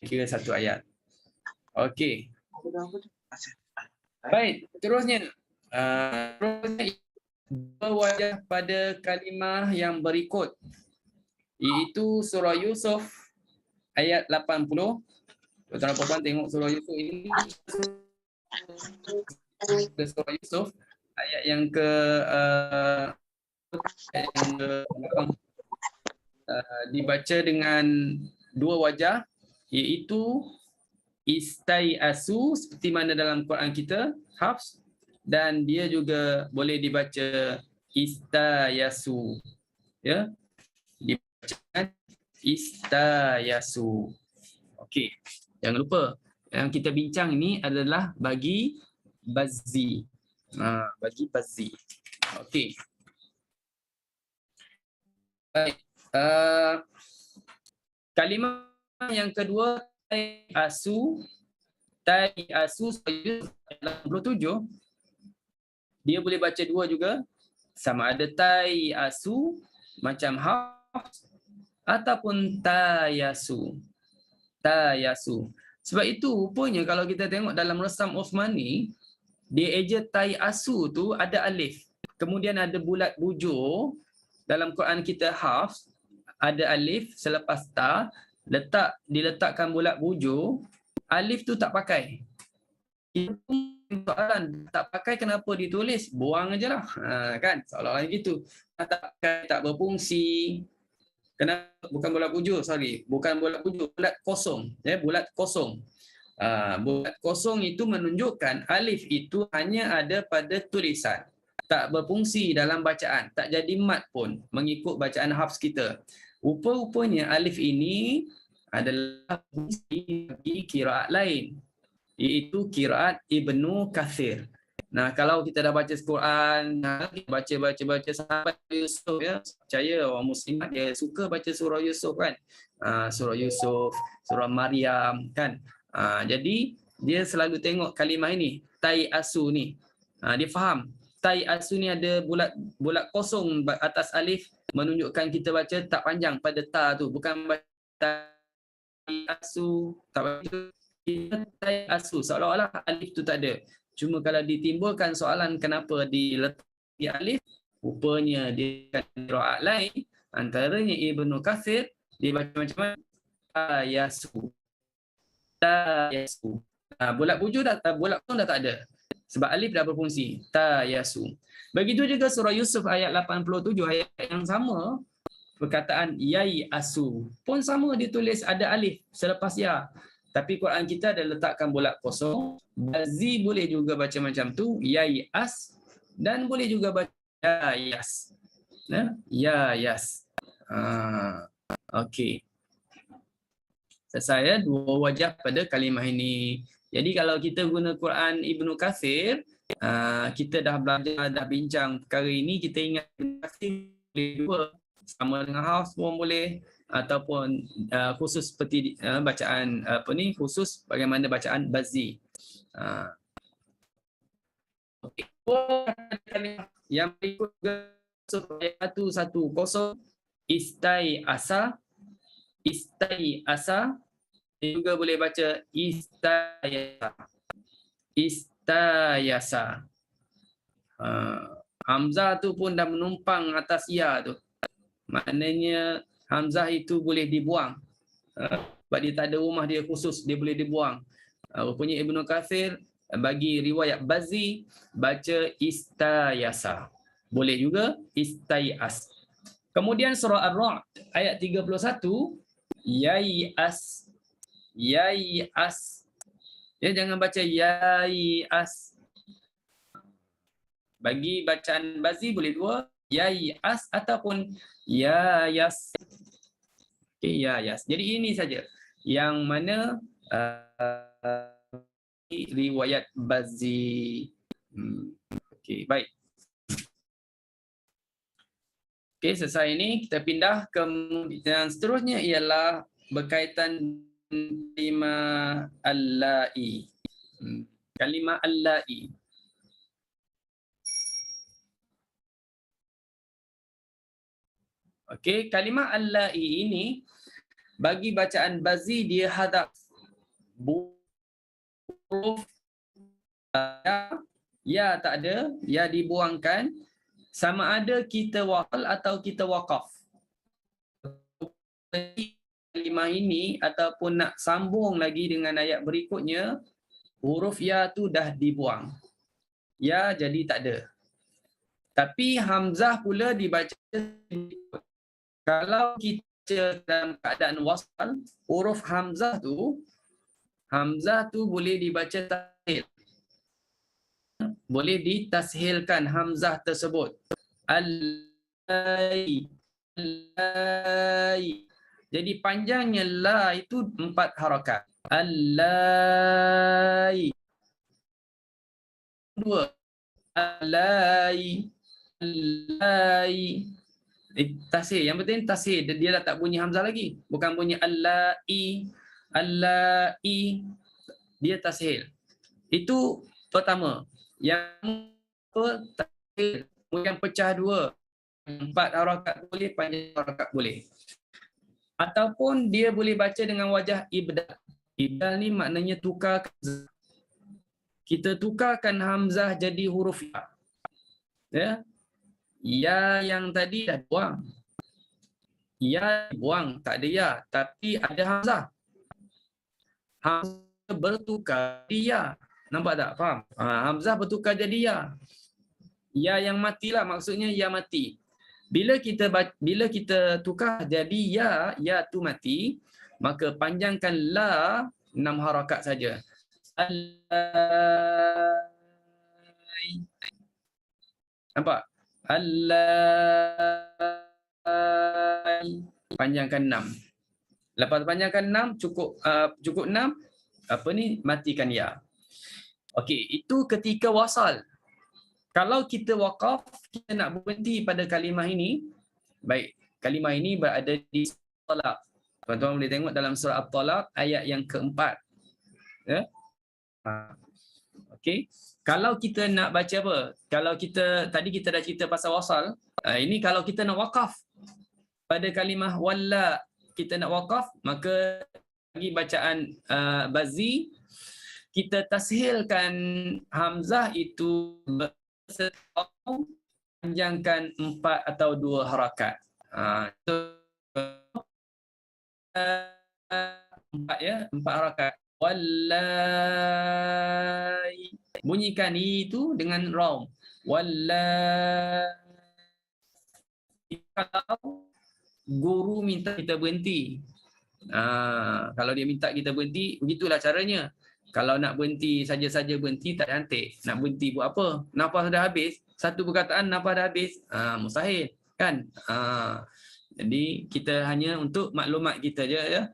Kira satu ayat. Okey. Baik, terusnya. Dua wajah pada kalimah yang berikut, iaitu surah Yusuf ayat 80. Tuan-tuan puan tengok surah Yusuf ini. Surah Yusuf ayat yang ke 80. Dibaca dengan dua wajah, iaitu istai'asu seperti mana dalam Quran kita Hafs, dan dia juga boleh dibaca istayasu, ya, dibaca istayasu. Okey, jangan lupa yang kita bincang ini adalah bagi bazzi. Bagi bazzi. Okey. Baik. Kalimah yang kedua, tai'asu 87, dia boleh baca dua juga, sama ada tai'asu macam Hafs ataupun tayasu. Sebab itu rupanya kalau kita tengok dalam Resam Uthmani, dia eja tai'asu tu ada alif. kemudian ada bulat bujur, dalam Quran kita hafs, ada alif selepas ta, diletakkan bulat bujur, alif tu tak pakai. Itu soalan, tak pakai kenapa ditulis? Buang aje lah. Kan? Soalan gitu. Tak pakai, tak berfungsi. Kenapa? Bukan bulat bujur, sorry. Bukan bulat bujur, bulat kosong. Bulat kosong. Bulat kosong itu menunjukkan alif itu hanya ada pada tulisan. Tak berfungsi dalam bacaan. Tak jadi mat pun mengikut bacaan hafs kita. Rupa-rupanya alif ini adalah fungsi bagi qiraat lain, iaitu qiraat Ibnu Katsir. Nah, kalau kita dah baca Quran, kita baca sahabat Yusuf, ya, percaya orang muslimat dia suka baca surah Yusuf kan. Surah Yusuf, surah Maryam kan. Jadi dia selalu tengok kalimah ini, tai asu ni. Dia faham. Tai asu ni ada bulat kosong atas alif, menunjukkan kita baca tak panjang pada ta tu, bukan baca tai asu, tak baca tai asu, seolah-olah alif tu tak ada. Cuma kalau ditimbulkan soalan kenapa diletak alif, rupanya dia qiraat lain, antaranya Ibnu Katsir, dia baca macam mana? Ta yasu. Bulat bujur bulat pun dah tak ada. Sebab alif dah berfungsi. Ta yasu. Begitu juga surah Yusuf ayat 87, ayat yang sama, perkataan yai asu pun sama ditulis ada alif selepas ya. Tapi Quran kita ada letakkan bulat kosong. Bazi boleh juga baca macam tu, yai as, dan boleh juga baca ya yas. Ya yas. Okey. Selesai, dua wajah pada kalimah ini. Jadi kalau kita guna Quran Ibnu Katsir, kita dah belajar, dah bincang perkara ini, kita ingat Ibnu Katsir boleh dua, sama dengan hafs pun boleh, ataupun khusus seperti bacaan khusus bagaimana bacaan Bazzi. Yang berikut ayat 110, istai asa, juga boleh baca istayasa. Hamzah tu pun dah menumpang atas ya tu. Maknanya hamzah itu boleh dibuang. Sebab dia tak ada rumah dia khusus, dia boleh dibuang. Rupanya Ibnu Katsir bagi riwayat Bazzi baca istayasa. Boleh juga istayas. Kemudian surah Ar-Ra'd ayat 31, yai'as. Ya, jangan baca yai'as. Bagi bacaan Bazzi boleh dua, yai'as ataupun yayas. Okey, yayas. Jadi ini saja yang mana riwayat Bazzi. Okey, baik. Okey, selesai ini kita pindah ke yang seterusnya ialah berkaitan kalimah al-la'i. Kalimah al-la'i. Okey, kalimah al-la'i ini bagi bacaan Bazzi dia hadaf huruf ya tak ada, ya dibuangkan, sama ada kita waqal atau kita waqaf. Kalimah ini ataupun nak sambung lagi dengan ayat berikutnya, huruf ya tu dah dibuang. Ya jadi tak ada. Tapi hamzah pula dibaca. Kalau kita dalam keadaan wasal, huruf hamzah tu boleh dibaca tashil. Boleh ditashilkan hamzah tersebut. Al-lai. Jadi panjangnya la itu 4 harakat. Al-lai. 2. Al-lai. Tashil. Yang penting tashil. Dia dah tak bunyi hamzah lagi. Bukan bunyi al-lai. Al-lai. Dia tashil. Itu pertama. Yang tashil. Yang pecah 2. 4 harakat boleh, panjang harakat boleh. Ataupun dia boleh baca dengan wajah ibdal. Ibdal ni maknanya tukar. Kita tukarkan hamzah jadi huruf ya. Ya. Ya yang tadi dah buang. Ya buang, tak ada ya. Tapi ada hamzah. Hamzah bertukar jadi ya. Nampak tak? Faham? Hamzah bertukar jadi ya. Ya yang matilah maksudnya ya mati. Bila kita tukar jadi ya tu mati, maka panjangkan la 6 harakat saja. Allai. Nampak? Allai. Panjangkan 6. Lepas panjangkan 6 cukup 6 matikan ya. Okey, itu ketika wasal. Kalau kita waqaf, kita nak berhenti pada kalimah ini. Baik, kalimah ini berada di Talaq. Tuan-tuan boleh tengok dalam surah At-Talaq ayat yang keempat. Ya. Okey. Kalau kita nak baca apa? Kalau tadi kita dah cerita pasal wasal. Ini kalau kita nak waqaf pada kalimah walla, kita nak waqaf, maka bagi bacaan Bazzi, kita tashilkan hamzah itu panjangkan 4 atau 2 harakat. Itu 4 ya, 4 harakat. Wallai. Bunyikan itu dengan raum. Wallai. Kalau guru minta kita berhenti. Kalau dia minta kita berhenti, begitulah caranya. Kalau nak berhenti, saja-saja berhenti tak cantik. Nak berhenti buat apa? Nafas dah habis. Satu perkataan nafas dah habis. Mustahil. Kan? Jadi kita hanya untuk maklumat kita je ya.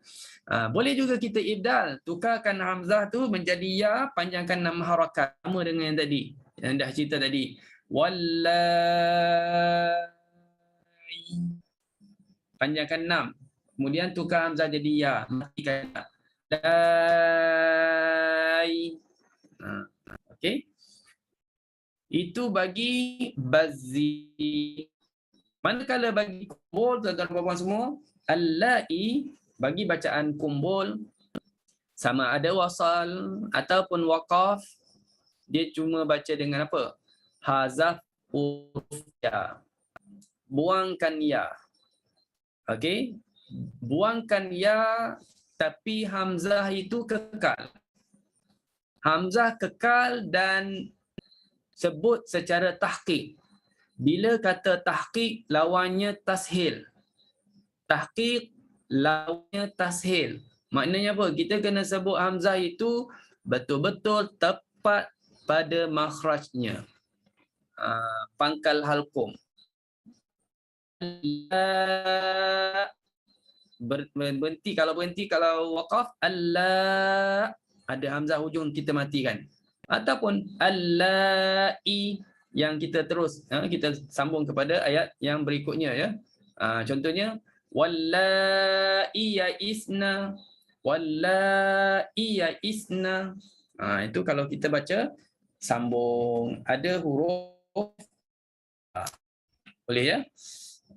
Boleh juga kita ibdal. Tukarkan hamzah tu menjadi ya, panjangkan 6 harakat. Sama dengan yang tadi. Yang dah cerita tadi. Wallai. Panjangkan 6. Kemudian tukar hamzah jadi ya. Matikan ya. Lai. Okey. Itu bagi Bazzi. Manakala bagi kumbul, tuan-tuan semua, Allai bagi bacaan kumbul, sama ada wasal ataupun waqaf, dia cuma baca dengan apa? Hazaf huruf ya. Buangkan ya. Okey. Buangkan ya, tapi hamzah itu kekal. Hamzah kekal dan sebut secara tahqiq. Bila kata tahqiq, lawannya tashil. Tahqiq, lawannya tashil. Maknanya apa? Kita kena sebut hamzah itu betul-betul tepat pada makhrajnya. Pangkal halqum. Berhenti kalau waqaf, Allah, ada hamzah hujung kita matikan. Ataupun allai yang kita terus kita sambung kepada ayat yang berikutnya ya. Contohnya wallai yaisna, wallai yaisna. Itu kalau kita baca sambung ada huruf boleh ya.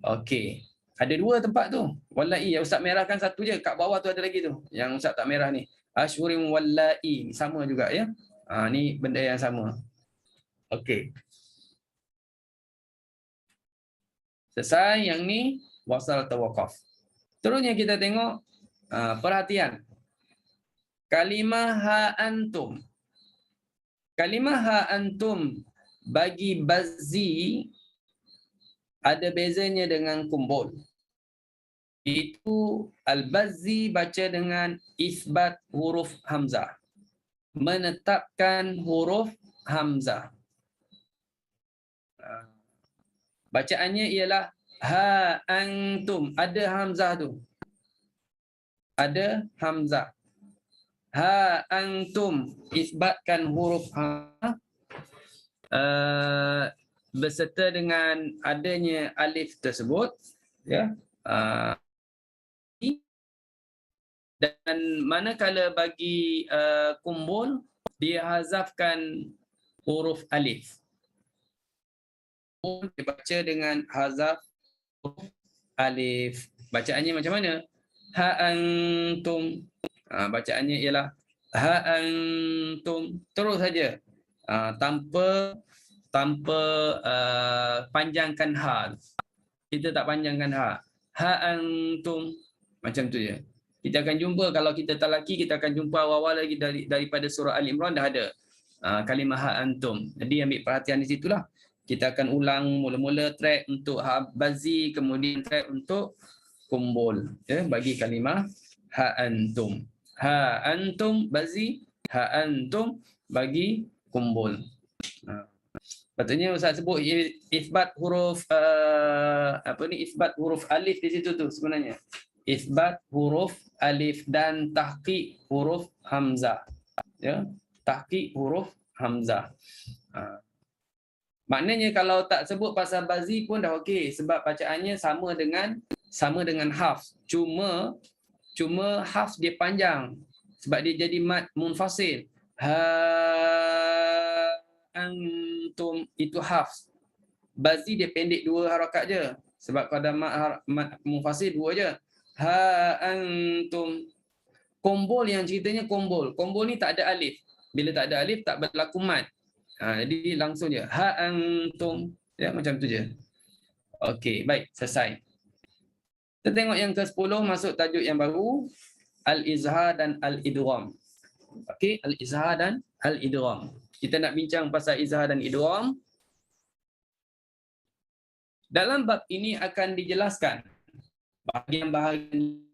Okey. Ada 2 tempat tu. Wallai, yang Ustaz merahkan satu je. Kat bawah tu ada lagi tu. Yang Ustaz tak merah ni. Ashhurim wallai. Sama juga ya. Ni benda yang sama. Okey. Selesai yang ni wasal atau waqaf. Terusnya kita tengok perhatian. Kalimah ha antum. Kalimah ha antum bagi Bazzi ada bezanya dengan kumbul. Itu Al-Bazzi baca dengan isbat huruf hamzah. Menetapkan huruf hamzah. Bacaannya ialah ha antum. Ada hamzah tu. Ada hamzah. Ha antum. Isbatkan huruf hamzah. Berserta dengan adanya alif tersebut. Ya. Dan manakala bagi kumbul, dia hazafkan huruf alif. Dibaca dengan hazaf huruf alif. Bacaannya macam mana? Ha antum. Bacaannya ialah ha antum. Terus saja. Tanpa tanpa panjangkan ha. Kita tak panjangkan ha. Ha antum, macam tu je. Kita akan jumpa, kalau kita talaki, kita akan jumpa awal-awal lagi daripada surah Al-Imran dah ada kalimah ha antum. Jadi ambil perhatian di situlah. Kita akan ulang mula-mula track untuk ha bazi, kemudian track untuk kumbul, ya, bagi kalimah ha antum. Ha antum bazi, ha antum bagi kumbul. Patutnya Ustaz sebut isbat huruf isbat huruf alif di situ tu sebenarnya. Isbat huruf alif dan tahqiq huruf hamzah. Ya, tahqiq huruf hamzah. Maknanya kalau tak sebut pasal bazi pun dah okey, sebab bacaannya sama dengan hafs. Cuma hafs dia panjang sebab dia jadi mad munfasil. Ha antum itu hafs. Bazi dia pendek 2 harakat je. Sebab kalau ada mad munfasil 2 je. Ha antum. Kombol yang ceritanya kombol. Kombol ni tak ada alif. Bila tak ada alif tak berlaku mad. Jadi langsung je. Ha antum. Ya, macam tu je. Okey, baik, selesai. Kita tengok yang ke-10, masuk tajuk yang baru, al-izhar dan al-idgham. Okey, al-izhar dan al-idgham. Kita nak bincang pasal izhar dan idgham. Dalam bab ini akan dijelaskan bahagian-bahagian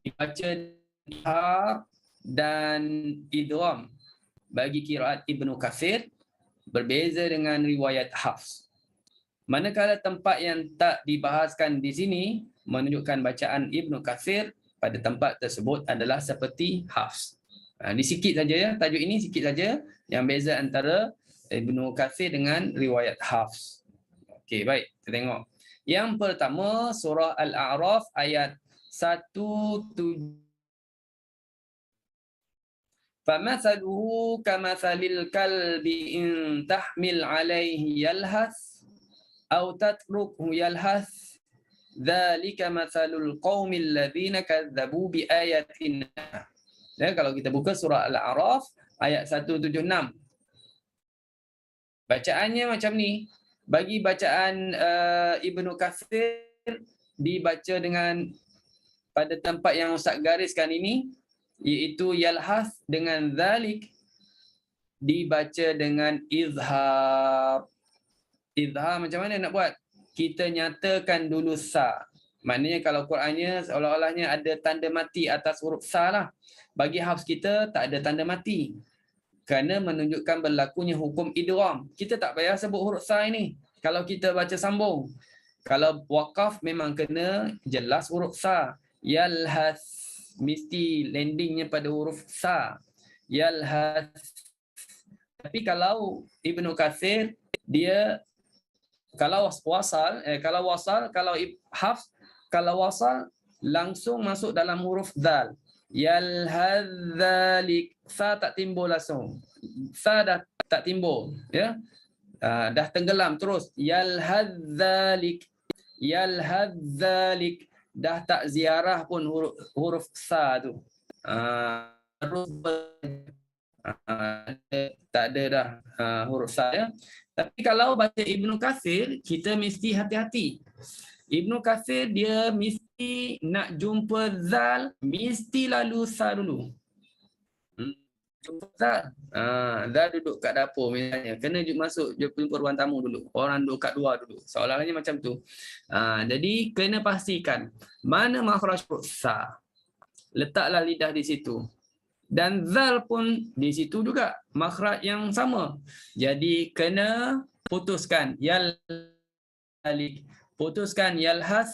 dibaca izhar dan idgham bagi qiraat Ibnu Katsir berbeza dengan riwayat Hafs. Manakala tempat yang tak dibahaskan di sini menunjukkan bacaan Ibnu Katsir pada tempat tersebut adalah seperti Hafs. Ini sikit saja ya, tajuk ini sikit saja yang beza antara Ibnu Katsir dengan riwayat Hafs. Okey, baik, kita tengok. Yang pertama, surah Al-A'raf ayat 17. Famathaluhu kamathalil kalbi in tahmil alaihi yalhath aw tatrukhu yalhath dzalika mathalul qaumil ladzina kadzdzabu biayatina. Ya, kalau kita buka surah Al-A'raf ayat 176. Bacaannya macam ni. Bagi bacaan Ibnu Katsir dibaca dengan pada tempat yang Ustaz gariskan ini, iaitu yalhas dengan zalik, dibaca dengan izhar. Izhar macam mana nak buat? Kita nyatakan dulu sa. Maknanya kalau Qurannya seolah-olahnya ada tanda mati atas huruf sa lah. Bagi Hafs kita tak ada tanda mati. Kerana menunjukkan berlakunya hukum idgham. Kita tak payah sebut huruf sa ini kalau kita baca sambung. Kalau waqaf memang kena jelas huruf sa. Yalhas, mesti landingnya pada huruf sa. Yalhas. Tapi kalau Ibnu Katsir dia kalau wasal, kalau Hafs, kalau wasal langsung masuk dalam huruf dzal. Yalhadzalik, sa tak timbul langsung. Sa dah tak timbul, ya. Dah tenggelam terus. Yalhadzalik, yalhadzalik, dah tak ziarah pun huruf sa tu. Terus tak ada dah huruf sa, ya. Tapi kalau baca Ibnu Katsir, kita mesti hati-hati. Ibnu Katsir dia mesti nak jumpa zal, mesti lalu sa dulu. Jumpa zal. Zal duduk kat dapur misalnya. Kena masuk jumpa ruang tamu dulu. Orang duduk kat luar dulu. Seolah-olahnya macam tu. Jadi kena pastikan mana makhraj sa. Letaklah lidah di situ. Dan zal pun di situ juga, makhraj yang sama. Jadi kena putuskan putuskan yalhas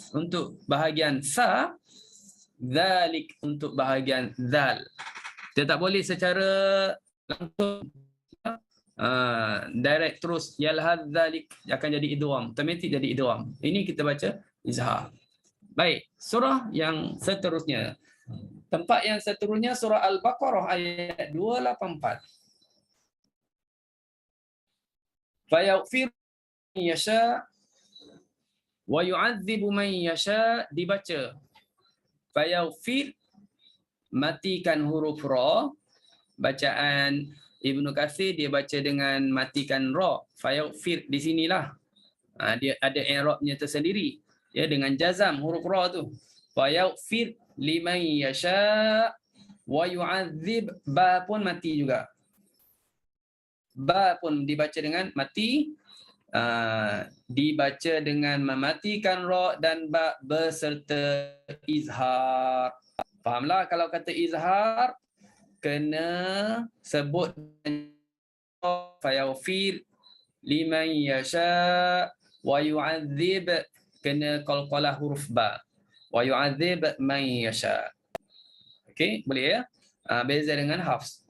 untuk bahagian sa, zalik untuk bahagian zal. Kita tak boleh secara langsung direct terus yalhas zalik akan jadi idgham, automatik jadi idgham. Ini kita baca izhar. Baik, surah yang seterusnya. Tempat yang seterusnya surah Al-Baqarah ayat 284. Fayaghfir yasha wa yu'adzibu man yasha, dibaca. Fayaghfir, matikan huruf ra, bacaan Ibnu Katsir dia baca dengan matikan ra, fayaghfir di sinilah. Dia ada i'rabnya tersendiri. Ya, dengan jazam huruf ra tu. Fayaghfir liman yasha wa yu'adzib, ba pun mati juga. Ba pun dibaca dengan mati, dibaca dengan mematikan ra dan ba beserta izhar. Fahamlah kalau kata izhar kena sebut fayaghfir liman yasha wa yu'adzib, kena qalqalah huruf ba. Wa yu'adzib man yasha. Okey, boleh ya? Beza dengan Hafs.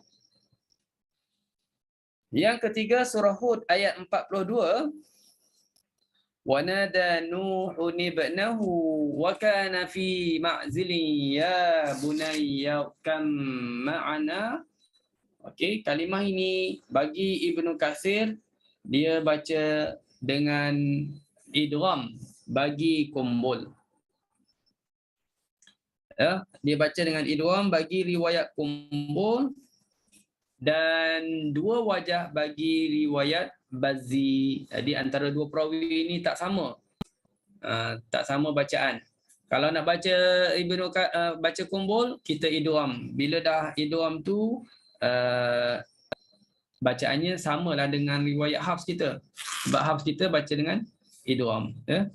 Yang ketiga surah Hud ayat 42. Wa nada Nuhun ibnahu wa kana fi ma'zilin ya bunayya kam ma'ana. Okey, kalimah ini bagi Ibnu Katsir dia baca dengan idgham bagi kumbul. Ya, dia baca dengan idgham bagi riwayat kumbul dan dua wajah bagi riwayat Bazzi. Jadi antara dua perawi ini tak sama. Tak sama bacaan. Kalau nak baca baca kumbul, kita idgham. Bila dah idgham tu bacaannya samalah dengan riwayat Hafs kita. Sebab Hafs kita baca dengan idgham, ya.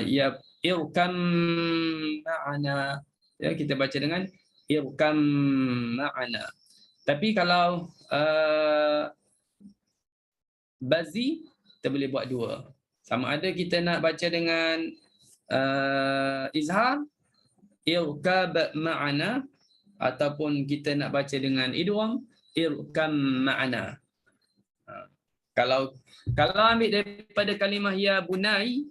Ya irkam ma'ana. Ya, kita baca dengan irkam ma'ana. Tapi kalau Bazzi, kita boleh buat dua. Sama ada kita nak baca dengan izhar, irkab ma'ana, ataupun kita nak baca dengan idgham, irkam ma'ana. Kalau ambil daripada kalimah ya bunai,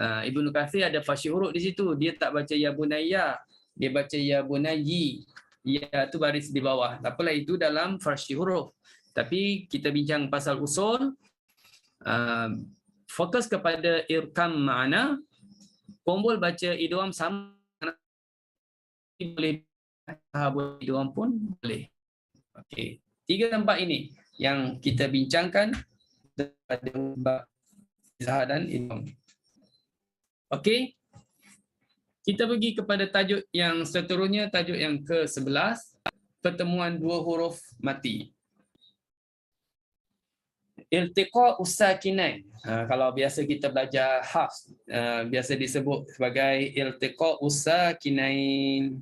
Ibnu Katsir ada fasyi huruf di situ. Dia tak baca ya bunayya, dia baca ya bunayyi. Ya tu baris di bawah. Tak apalah, itu dalam fasyi huruf. Tapi kita bincang pasal usul, fokus kepada irkam ma'ana, kumbul baca idgham sama, boleh idgham pun boleh. Okey, tiga tempat ini yang kita bincangkan pada bab izhar dan idgham. Okey, kita pergi kepada tajuk yang seterusnya, tajuk yang ke-11, pertemuan dua huruf mati. Iltiqa usakinain. Kalau biasa kita belajar Hafs, biasa disebut sebagai iltiqa usakinain.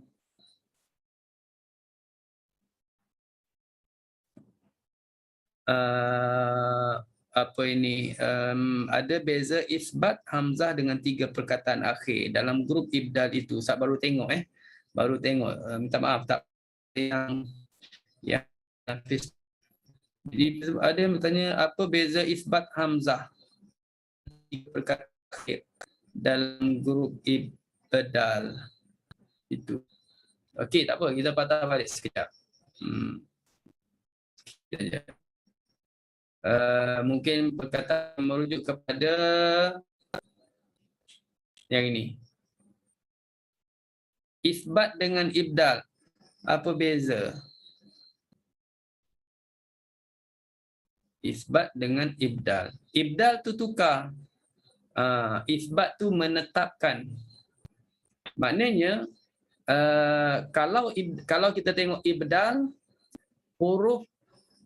Apa ini? Ada beza isbat hamzah dengan tiga perkataan akhir dalam grup ibdal itu. Saya baru tengok baru tengok. Minta maaf tak yang jadi ada yang bertanya apa beza isbat hamzah tiga perkataan akhir dalam grup ibdal itu. Okey, tak apa, kita patah balik sekejap. Mungkin perkataan merujuk kepada yang ini. Isbat dengan ibdal, apa beza? Isbat dengan ibdal. Ibdal tu tukar. Isbat tu menetapkan. Maknanya kalau kita tengok ibdal,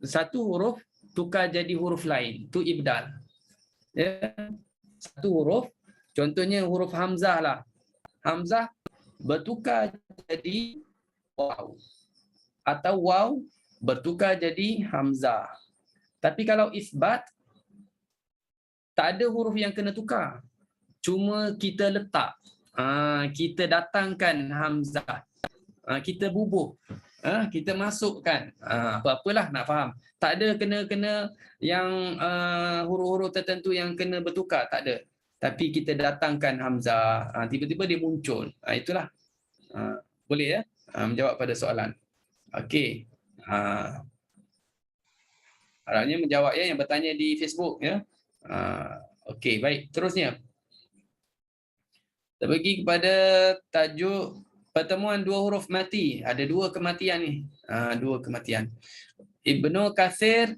satu huruf tukar jadi huruf lain, tu ibdal. Ya, satu huruf, contohnya huruf hamzah lah. Hamzah bertukar jadi waw, atau waw bertukar jadi hamzah. Tapi kalau isbat, tak ada huruf yang kena tukar. Cuma kita letak, kita datangkan hamzah, kita bubuh, kita masukkan, apa-apalah nak faham. Tak ada kena yang huruf-huruf tertentu yang kena bertukar, tak ada. Tapi kita datangkan hamzah, tiba-tiba dia muncul. Itulah. Boleh ya menjawab pada soalan. Okey. Harapnya menjawab ya yang bertanya di Facebook ya. Okey, baik. Terusnya. Kita pergi kepada tajuk pertemuan dua huruf mati. Ada dua kematian ni. Dua kematian. Ibnu Katsir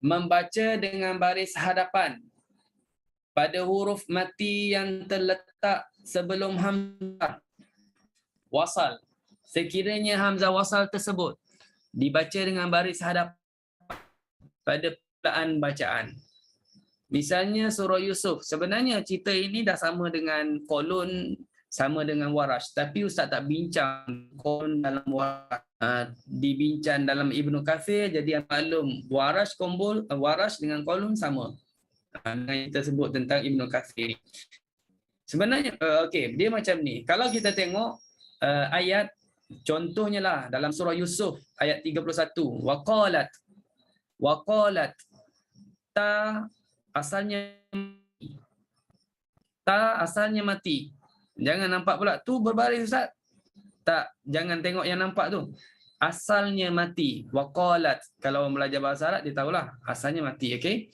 membaca dengan baris hadapan pada huruf mati yang terletak sebelum hamzah wasal. Sekiranya hamzah wasal tersebut dibaca dengan baris hadapan pada permulaan bacaan. Misalnya surah Yusuf. Sebenarnya cerita ini dah sama dengan Qalun, sama dengan Warash. Tapi Ustaz tak bincang Qalun dalam Warash. Dibincang dalam Ibnu Katsir, jadi maklum Warash dengan Qalun sama. Yang kita sebut tentang Ibnu Katsir. Sebenarnya, okey, dia macam ni. Kalau kita tengok ayat, contohnya lah dalam surah Yusuf, ayat 31. Waqalat. Ta asalnya mati. Jangan nampak pula tu berbaris Ustaz. Tak, jangan tengok yang nampak tu. Asalnya mati. Waqalat. Kalau orang belajar bahasa Arab dia tahulah asalnya mati, okey.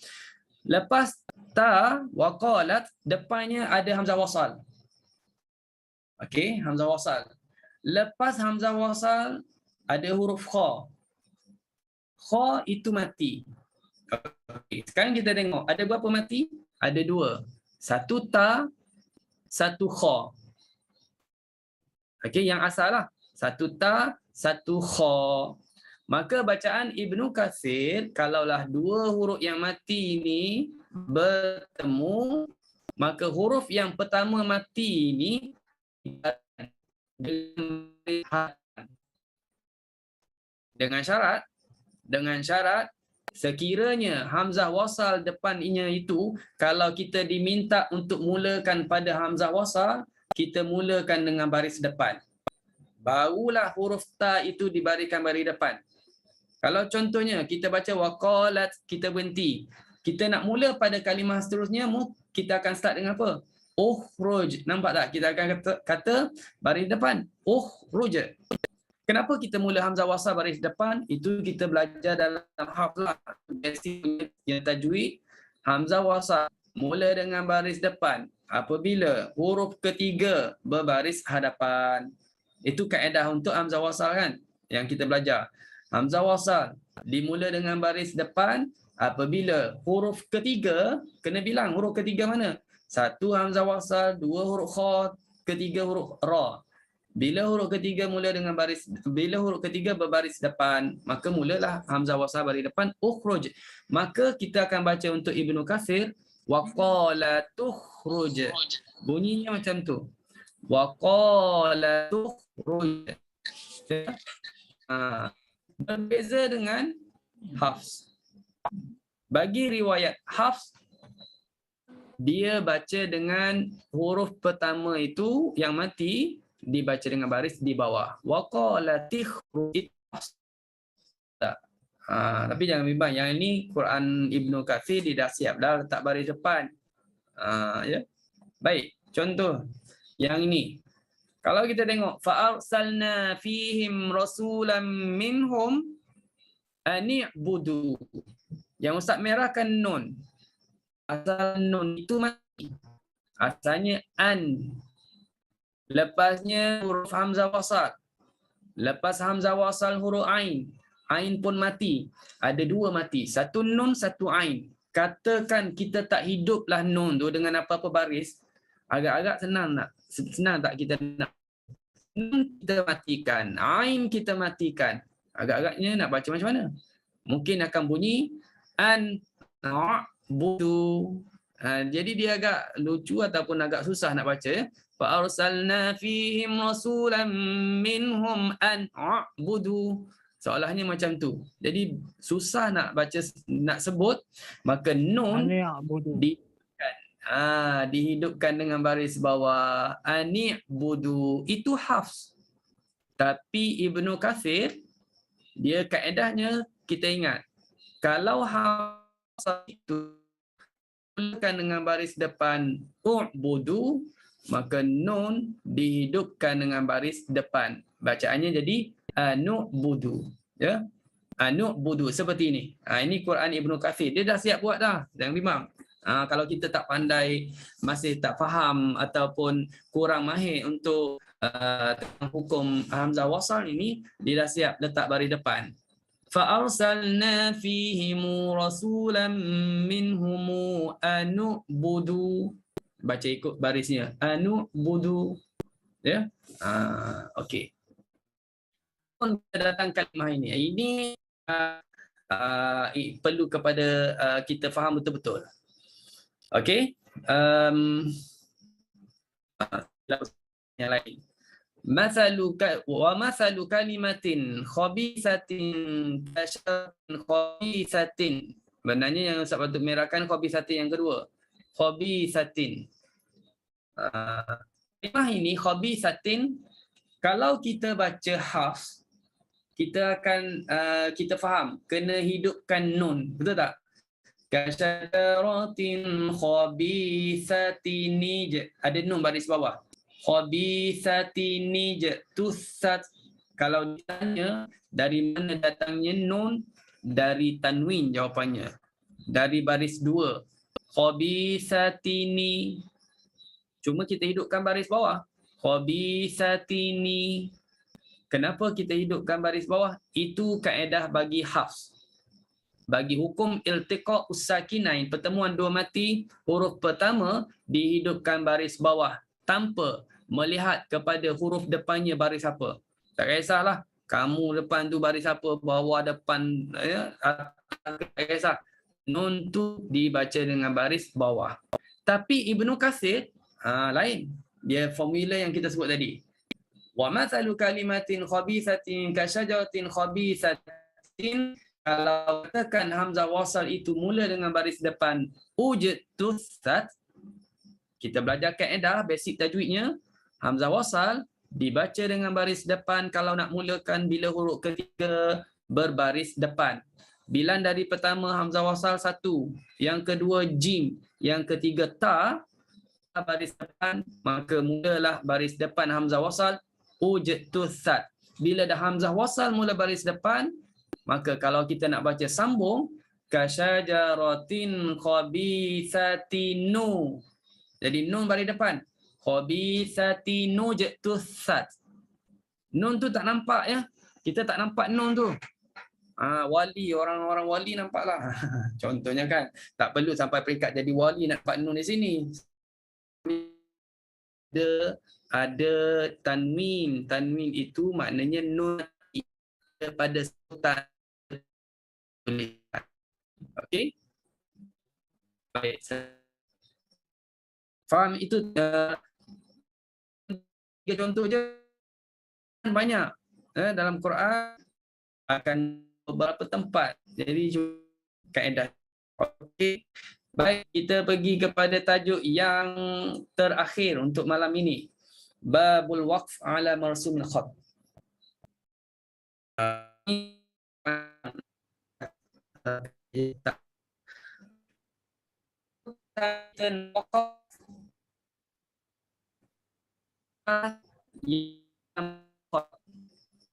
Lepas ta waqalat depannya ada hamzah wasal. Okey, hamzah wasal. Lepas hamzah wasal ada huruf kha. Kha itu mati. Okay. Sekarang kita tengok ada berapa mati? Ada dua. Satu ta, satu kha. Okey, yang asal lah. Satu ta, satu kha. Maka bacaan Ibnu Katsir, kalaulah dua huruf yang mati ini bertemu, maka huruf yang pertama mati ini dengan syarat sekiranya hamzah wasal depannya itu, kalau kita diminta untuk mulakan pada hamzah wasal, kita mulakan dengan baris depan. Barulah huruf ta itu dibariskan baris depan. Kalau contohnya kita baca waqalat, kita berhenti. Kita nak mula pada kalimah seterusnya, kita akan start dengan apa? Ukhruj. Nampak tak? Kita akan kata baris depan. Ukhruj. Kenapa kita mula hamzah wasal baris depan? Itu kita belajar dalam hafzah yang tajwid. Hamzah wasal mula dengan baris depan apabila huruf ketiga berbaris hadapan. Itu kaedah untuk hamzah wasal kan yang kita belajar. Hamzah wasal dimula dengan baris depan apabila huruf ketiga, kena bilang huruf ketiga mana? Satu hamzah wasal, dua huruf kha, ketiga huruf ra. Bila huruf ketiga berbaris depan, maka mulalah hamzah wasal baris depan ukhruj. Maka kita akan baca untuk Ibnu Katsir waqala tukhruj. Bunyinya macam tu. Waqala tukhruj. Berbeza dengan Hafs. Bagi riwayat Hafs, dia baca dengan huruf pertama itu yang mati dibaca dengan baris di bawah. Waqalatikh. Tapi jangan bimbang, yang ini Quran Ibnu Katsir dia dah siap dah letak baris depan. Ya. Baik, contoh yang ini. Kalau kita tengok fa arsalna fihim rasulan minhum ani'budu. Yang Ustaz merahkan nun. Asal nun itu mati. Asalnya an. Lepasnya huruf hamzah wasal. Lepas hamzah wasal huruf ain. Ain pun mati. Ada dua mati. Satu nun, satu ain. Katakan kita tak hiduplah nun tu dengan apa-apa baris. Agak-agak senang tak kita nak? Nun kita matikan. Ain kita matikan. Agak-agaknya nak baca macam mana? Mungkin akan bunyi an na'budu. Jadi dia agak lucu ataupun agak susah nak baca. Fa arsalna fihim rasulan minhum an a'budu. Seolahnya macam tu. Jadi susah nak baca, nak sebut, maka nun dihidupkan dengan baris bawah. Ani'budu. Itu Hafs. Tapi Ibnu Katsir, dia kaedahnya kita ingat. Kalau Hafs itu mulakan dengan baris depan u'budu, maka nun dihidupkan dengan baris depan. Bacaannya jadi nu'budu. Ya? Nu'budu seperti ini. Ini Quran Ibnu Katsir. Dia dah siap buat dah. Jangan bimbang. Kalau kita tak pandai, masih tak faham ataupun kurang mahir untuk hukum hamzah wasal ini, dia dah siap letak baris depan. فأرسلنا فيهم رسولا منهم أن اعبدوا. Baca ikut barisnya. Anu'budu. Ya. Okey. Kita datang kalimah ini. Ini perlu kepada kita faham betul-betul. Okey. Yang lain. Mathalu kalimatin khabisatin kasyatin khabisatin. Benarnya yang Ustaz patut merahkan khabisatin yang kedua. Khabisatin. Kalimah ini khabisatin, kalau kita baca hafs, kita akan kita faham kena hidupkan nun, betul tak? Kasyaratin khabisatini, ada nun baris bawah. Khabisatini tusat. Kalau ditanya dari mana datangnya nun, dari tanwin jawapannya. Dari baris 2. Khabisatini. Cuma kita hidupkan baris bawah. Khabisatini. Kenapa kita hidupkan baris bawah? Itu kaedah bagi hafs. Bagi hukum iltiqa ussakinain, pertemuan dua mati, huruf pertama dihidupkan baris bawah tanpa melihat kepada huruf depannya baris apa. Tak kisahlah kamu depan tu baris apa, bawah depan, ya, tak kisah. Nun tu dibaca dengan baris bawah. Tapi Ibnu Katsir lain. Dia formula yang kita sebut tadi. Wa mathalu kalimatin khabisatin kasyajaratin khabisatin. Kalau katakan hamzah wasal itu mula dengan baris depan ujtusat, kita belajar kaedah basic tajwidnya. Hamzah wasal dibaca dengan baris depan kalau nak mulakan bila huruf ketiga berbaris depan. Bilan dari pertama hamzah wasal 1, yang kedua jim, yang ketiga ta, baris depan, maka mulalah baris depan hamzah wasal ujtusat. Bila dah hamzah wasal mula baris depan, maka kalau kita nak baca sambung, kasyajaratin khabisatinu. Jadi nun baris depan. Khabisatinu tusat. Nun tu tak nampak, ya. Kita tak nampak nun tu. Wali, orang-orang wali nampaklah. Contohnya kan, tak perlu sampai peringkat jadi wali nak nampak nun di sini. Ada tanwin. Tanwin itu maknanya nun pada sultan. Okey. Baik. Faham itu? Tiga contoh je, banyak. Dalam Quran akan beberapa tempat. Jadi kaedah. Okey. Baik, kita pergi kepada tajuk yang terakhir untuk malam ini. Babul waqf ala marsumil khat.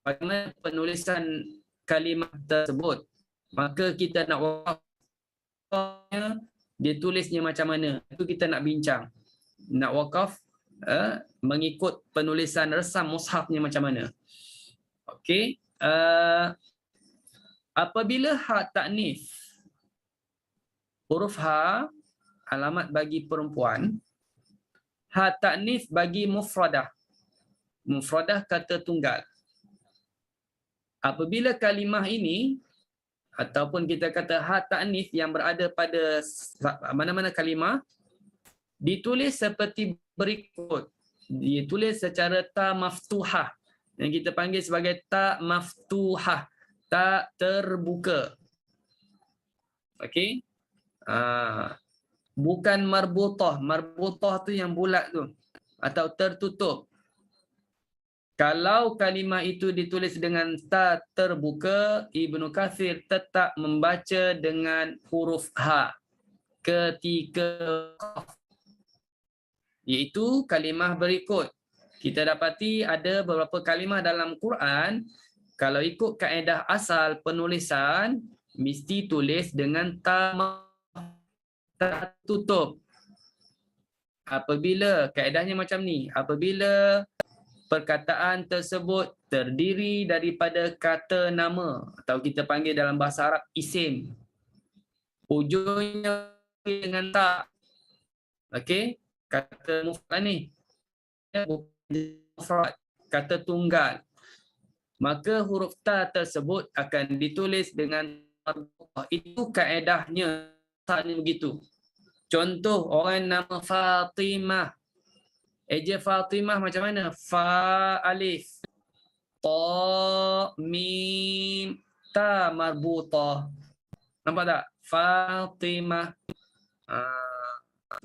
Bagaimana penulisan kalimah tersebut, maka kita nak wakafnya, dia tulisnya macam mana, itu kita nak bincang. Nak wakaf mengikut penulisan resam mushafnya macam mana. Okey. Apabila ha ta'nif, huruf ha alamat bagi perempuan, ha ta'nif bagi mufradah. Mufradah kata tunggal. Apabila kalimah ini ataupun kita kata ha ta'nif yang berada pada mana-mana kalimah ditulis seperti berikut. Ditulis secara ta maftuhah yang kita panggil sebagai ta maftuhah, tak terbuka. Okey. Bukan marbutah. Marbutah tu yang bulat tu atau tertutup. Kalau kalimah itu ditulis dengan ta terbuka, Ibnu Katsir tetap membaca dengan huruf ha ketika iaitu kalimah berikut. Kita dapati ada beberapa kalimah dalam Quran, kalau ikut kaedah asal penulisan, mesti tulis dengan ta tertutup. Apabila kaedahnya macam ni, apabila perkataan tersebut terdiri daripada kata nama atau kita panggil dalam bahasa Arab isim. Ujungnya dengan ta. Okey, kata mufrad ni. Mufrad, kata tunggal. Maka huruf ta tersebut akan ditulis dengan marbutah. Itu kaedahnya, asalnya begitu. Contoh orang nama Fatimah. Eja Fatimah macam mana? Fa alif, ta mim ta marbutah. Nampak tak? Fatimah.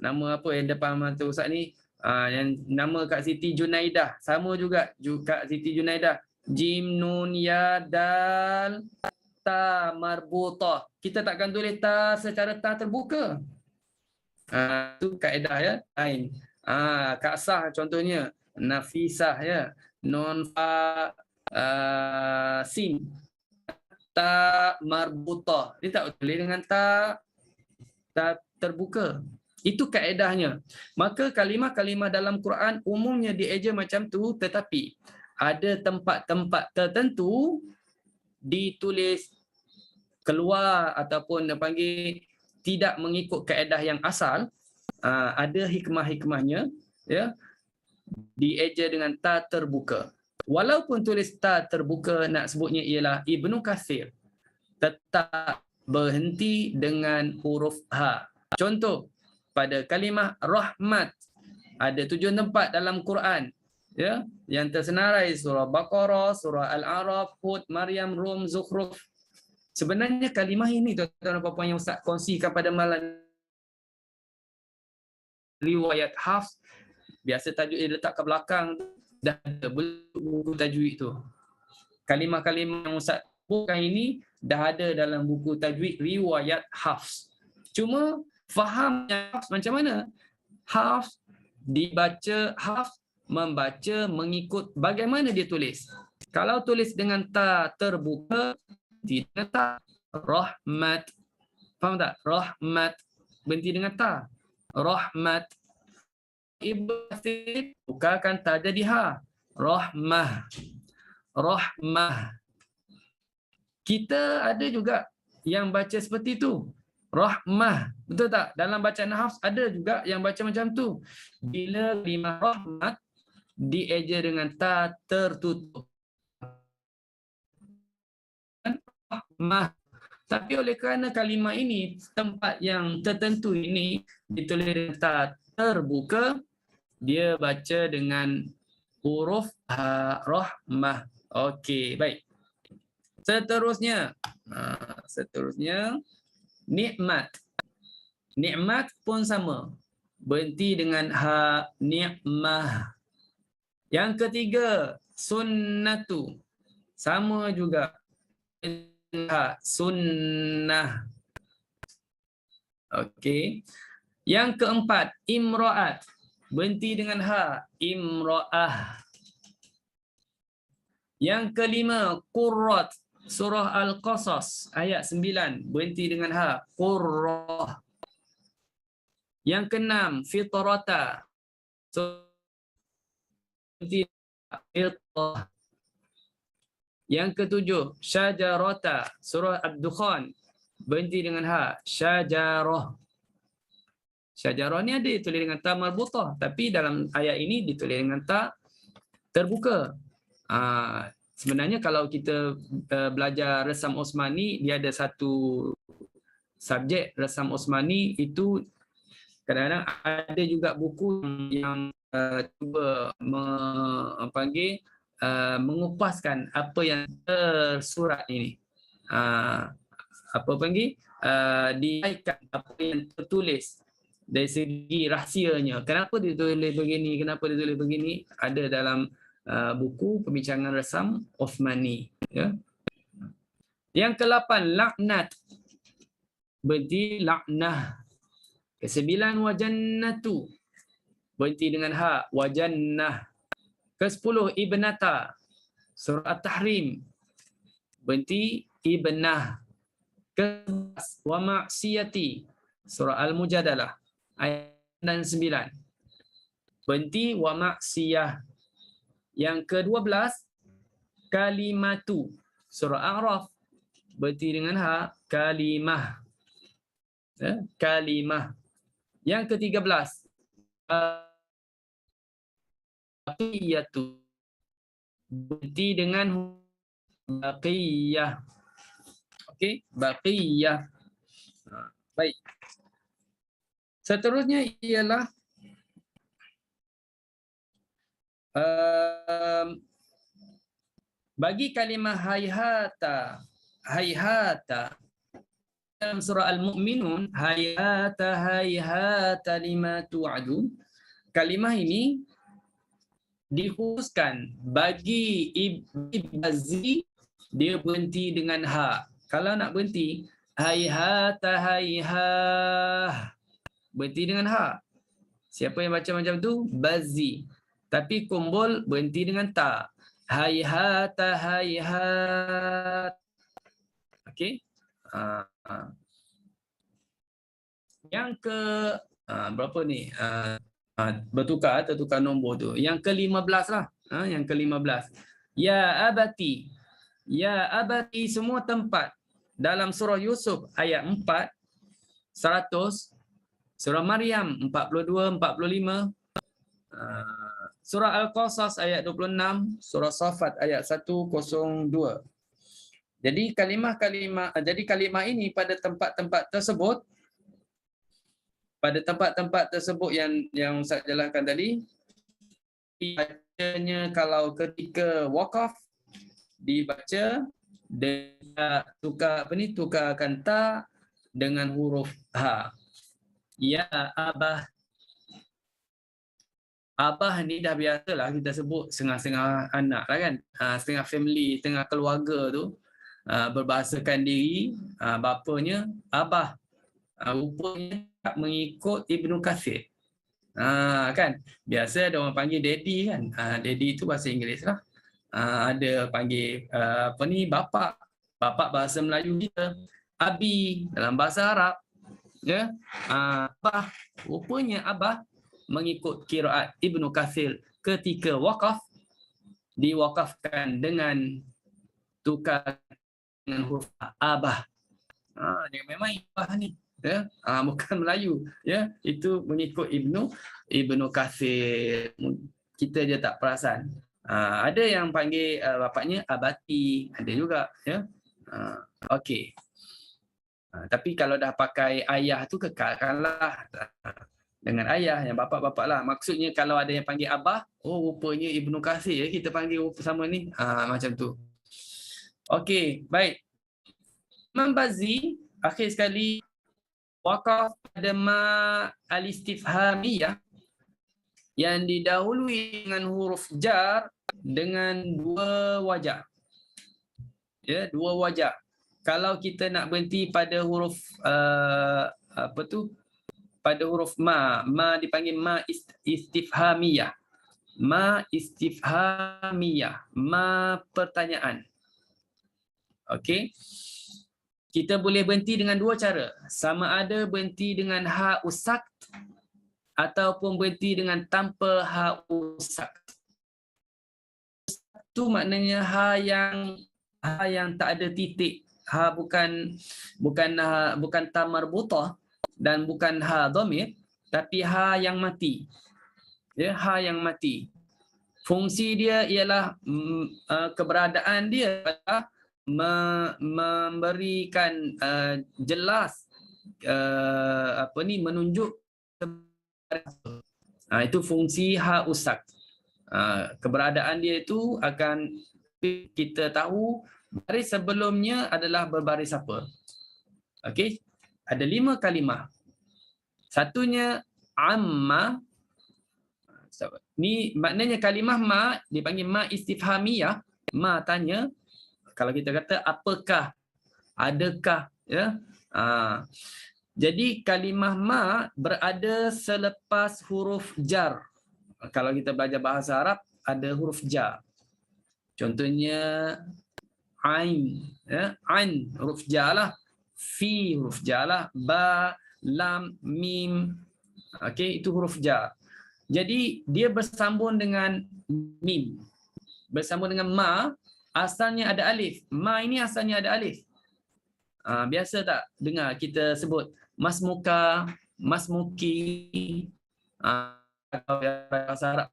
Nama apa yang depan mata Ustaz ni? Yang nama Kak Siti Junaidah. Sama juga Kak Siti Junaidah. Jim nun ya dal ta marbutah. Kita takkan tulis ta secara ta terbuka. Itu kaedah ya. Lain. Kak Sah contohnya. Nafisah ya. Non fa sin. Ta marbutah. Dia tak tulis dengan ta terbuka. Itu kaedahnya. Maka kalimah-kalimah dalam Quran umumnya dieja macam tu, tetapi ada tempat-tempat tertentu ditulis keluar ataupun dipanggil tidak mengikut kaedah yang asal. Ada hikmah-hikmahnya, ya, dieja dengan ta terbuka. Walaupun tulis ta terbuka, nak sebutnya ialah Ibnu Katsir tetap berhenti dengan huruf ha. Contoh, pada kalimah rahmat ada 7 tempat dalam Quran, ya, yang tersenarai surah Baqarah, surah Al-A'raf, Hud, Maryam, Rum, Zukhruf. Sebenarnya kalimah ini tuan-tuan dan puan-puan yang Ustaz kongsikan pada malam riwayat Hafs, biasa tajuk dia letak ke belakang, dah ada buku tajwid tu. Kalimah-kalimah yang Ustaz bukan ini dah ada dalam buku tajwid riwayat Hafs. Cuma fahamnya Hafs macam mana? Hafs dibaca, Hafs membaca mengikut bagaimana dia tulis. Kalau tulis dengan ta terbuka, tidak ta. Rahmat. Faham tak? Rahmat. Berhenti dengan ta. Rahmat. Ibnu Katsir bukakan ta jadi ha. Rahmah. Rahmah. Kita ada juga yang baca seperti itu. Rahmah. Betul tak? Dalam bacaan Hafs ada juga yang baca macam tu. Bila kalimah rahmat dieja dengan ta tertutup. Rahmah. Tapi oleh kerana kalimah ini, tempat yang tertentu ini ditulis dengan ta terbuka, dia baca dengan huruf ha, rahmah. Okey, baik. Seterusnya, nikmat. Nikmat pun sama. Berhenti dengan ha, ni'mah. Yang ketiga, sunnatu. Sama juga. Ha, sunnah. Okey. Yang keempat, imra'at. Berhenti dengan ha, imra'ah. Yang kelima, qurrat. Surah Al-Qasas ayat 9, berhenti dengan ha, qurrah. Yang keenam, fitrata. Berhenti fitrah. Yang ketujuh, syajarata. Surah Ad-Dukhan, berhenti dengan ha, syajarah. Syajarah ni ada ditulis dengan ta marbutah, tapi dalam ayat ini ditulis dengan ta terbuka. Sebenarnya kalau kita belajar resam Osmani, dia ada satu subjek resam Osmani itu kadang-kadang ada juga buku yang cuba mengupaskan apa yang tersurat ini. Dikaitkan apa yang tertulis dari segi rahsianya. Kenapa ditulis begini, kenapa ditulis begini, ada dalam buku pembincangan resam Osmani, ya. Yang ke-8, laknat. Berhenti laknah. Ke-9, wajannatu. Berhenti dengan ha, wajannah. Ke-10, ibnata. Surah At-Tahrim. Berhenti ibnah. Ke-11, wa maksiyati. Surah Al-Mujadalah ayat 9. Berhenti wa maksiyah. Yang ke-12 kalimatu. Surah A'raf berhenti dengan ha, kalimah. Kalimah. Yang ke-13 baqiyatu. Berhenti dengan baqiyah. Okey, baqiyah. Baik. Seterusnya ialah bagi kalimah hayhata. Hayhata dalam surah Al-Mu'minun, hayhata lima tu'adun. Kalimah ini dikhususkan bagi ibbazi, dia berhenti dengan ha. Kalau nak berhenti, hayhata hayhah, berhenti dengan ha. Siapa yang baca macam tu? Bazi. Tapi kumbul berhenti dengan ta. Hayhata hayhat. Okey. Yang ke berapa ni? Tertukar nombor tu. Yang ke-15 lah. Yang ke-15. Ya abati. Ya abati, semua tempat dalam surah Yusuf ayat 4, 100, surah Maryam 42, 45, surah Al-Qasas ayat 26, surah Safat ayat 102. Jadi kalimah ini pada tempat-tempat tersebut yang saya jelaskan tadi, dibacanya kalau ketika waqaf dibaca tukarkan ta dengan huruf ha. Ya abah. Abah ni dah biasalah kita sebut setengah-setengah anak lah kan. Setengah family, setengah keluarga tu berbahasakan diri bapanya abah. Rupanya tak mengikut Ibnu Katsir. Kan? Biasa ada orang panggil daddy kan. Daddy tu bahasa Inggeris lah. Ada panggil bapak. Bapak bahasa Melayu kita. Abi dalam bahasa Arab. Ya. Abah. Rupanya abah mengikut qiraat Ibnu Katsir ketika waqaf diwakafkan dengan tukar dengan huruf abah. Dia memang abah ni. Ya, bukan Melayu, ya, itu mengikut Ibnu Katsir. Kita je tak perasan. Ada yang panggil bapaknya abati, ada juga, ya. Okey. Tapi kalau dah pakai ayah tu kekalkanlah dengan ayah, yang bapak-bapak lah. Maksudnya kalau ada yang panggil abah, oh rupanya Ibnu Katsir ya, kita panggil sama ni, macam tu. Okey, baik. Imam Bazi akhir sekali waqaf pada ma al-istifhamiyah yang didahului dengan huruf jar dengan dua wajah. Ya, dua wajah. Kalau kita nak berhenti pada huruf pada huruf ma dipanggil ma istifhamiyah. Ma istifhamiyah, ma pertanyaan. Okey. Kita boleh berhenti dengan dua cara. Sama ada berhenti dengan ha usak ataupun berhenti dengan tanpa ha usak. Itu maknanya ha yang tak ada titik. Ha bukan ta marbutah dan bukan ha dhamir, tapi ha yang mati. Ya, ha yang mati. Fungsi dia ialah keberadaan dia adalah memberikan jelas menunjuk itu fungsi ha usak. Keberadaan dia itu akan kita tahu baris sebelumnya adalah berbaris apa. Okey, ada 5 kalimah. Satunya amma. Ni maknanya kalimah ma dipanggil ma istifhamiyah. Ma tanya. Kalau kita kata apakah, adakah, ya. Jadi kalimah ma berada selepas huruf jar. Kalau kita belajar bahasa Arab ada huruf jar. Contohnya ain, ya, ain huruf jar lah, fi huruf jar lah, ba, lam, mim. Okey, itu huruf jar. Jadi dia bersambung dengan mim. bersama dengan ma, asalnya ada alif. Ma ini asalnya ada alif. Biasa tak dengar kita sebut mas muka, mas muki. Kalau bahasa Arab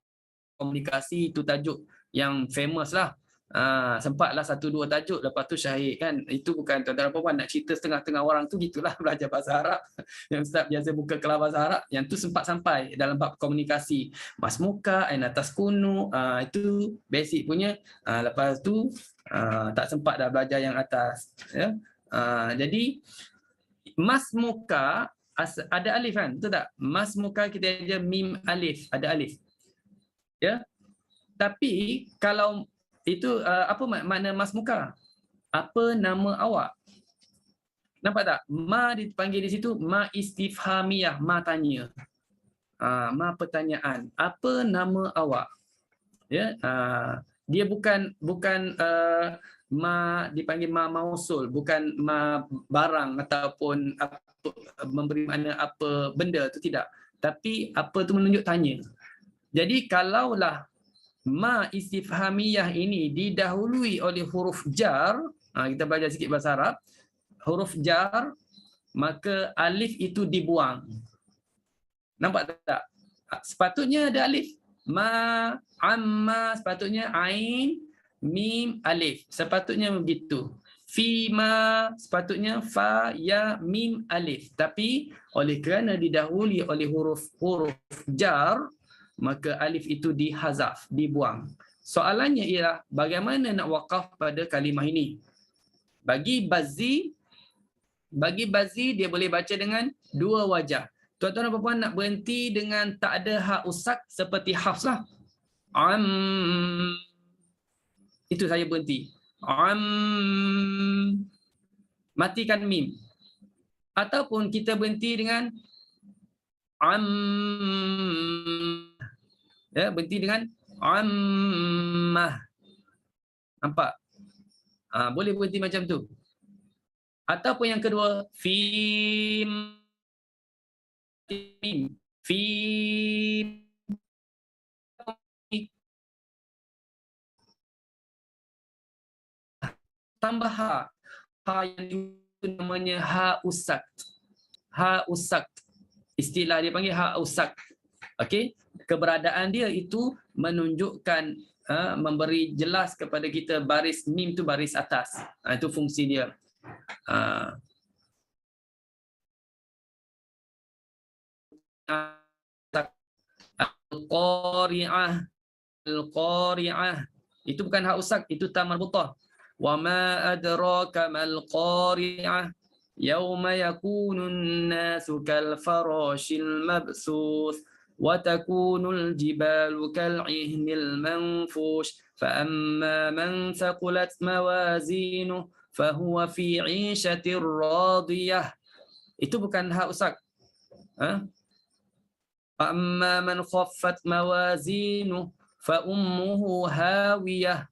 komunikasi itu tajuk yang famous lah. Sempatlah 1-2 tajuk, lepas tu syahid kan. Itu bukan tuan-tuan puan nak cerita setengah-tengah orang tu, gitulah belajar bahasa Arab. Yang Ustaz biasa buka kelas bahasa Arab, yang tu sempat sampai dalam bab komunikasi. Mas muka, ain atas kunu, itu basic punya. Lepas tu tak sempat dah belajar yang atas. Ya. Jadi mas muka ada alif kan, betul tak? Mas muka kita ada mim alif, ada alif. Ya. Tapi kalau itu apa makna mas muka? Apa nama awak? Nampak tak? Ma dipanggil di situ ma istifhamiyah, ma tanya. Ma pertanyaan. Apa nama awak? Ya, dia bukan ma dipanggil ma mausul, bukan ma barang ataupun apa, memberi makna apa benda tu, tidak. Tapi apa tu menunjuk tanya. Jadi kalaulah ma istifhamiyah ini didahului oleh huruf jar, kita belajar sikit bahasa Arab, huruf jar, maka alif itu dibuang. Nampak tak? Sepatutnya ada alif. Ma, amma, sepatutnya ain, mim, alif. Sepatutnya begitu. Fima, sepatutnya fa, ya, mim, alif. Tapi oleh kerana didahului oleh huruf jar, maka alif itu dihazaf, dibuang. Soalannya ialah bagaimana nak waqaf pada kalimah ini? Bagi Bazzi dia boleh baca dengan dua wajah. Tuan-tuan dan puan-puan nak berhenti dengan tak ada hak usak seperti Hafs lah. Itu saya berhenti. Matikan mim. Ataupun kita berhenti dengan ya, berhenti dengan ammah. Nampak? Boleh berhenti macam tu. Ataupun yang kedua, fim. Tambah ha. Ha yang namanya ha usak. Ha usak. Istilah dia panggil ha usak. Okey, keberadaan dia itu menunjukkan memberi jelas kepada kita baris mim tu baris atas. Itu fungsi dia. Al-Qari'ah, Al-Qari'ah. Itu bukan hak usak, itu ta marbutah. Wa ma adraka mal qari'ah yauma yakunun nasu kal farashil mabsus wa takunul jibalu kal ihnil manfush fa amma man thaqulat mawazinuhu fahuwa fi 'ishatir radiyah. Itu bukan hak usak. Amma man khaffat mawazinuhu fa ummuhu hawiyah.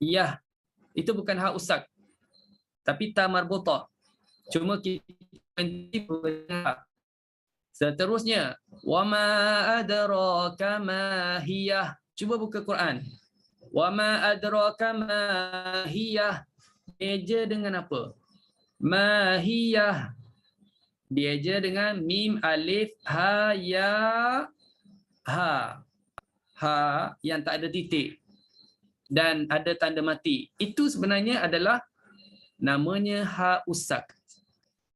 Ya, itu bukan hak usak. Tapi ta marbutah. Cuma kita berhenti. Seterusnya, wa ma adraka ma hiyah. Cuba buka Quran. Wa ma adraka ma hiyah. Dia dengan apa? Ma hiyah. Dia je dengan mim alif ha ya ha. Ha yang tak ada titik dan ada tanda mati. Itu sebenarnya adalah namanya ha usak.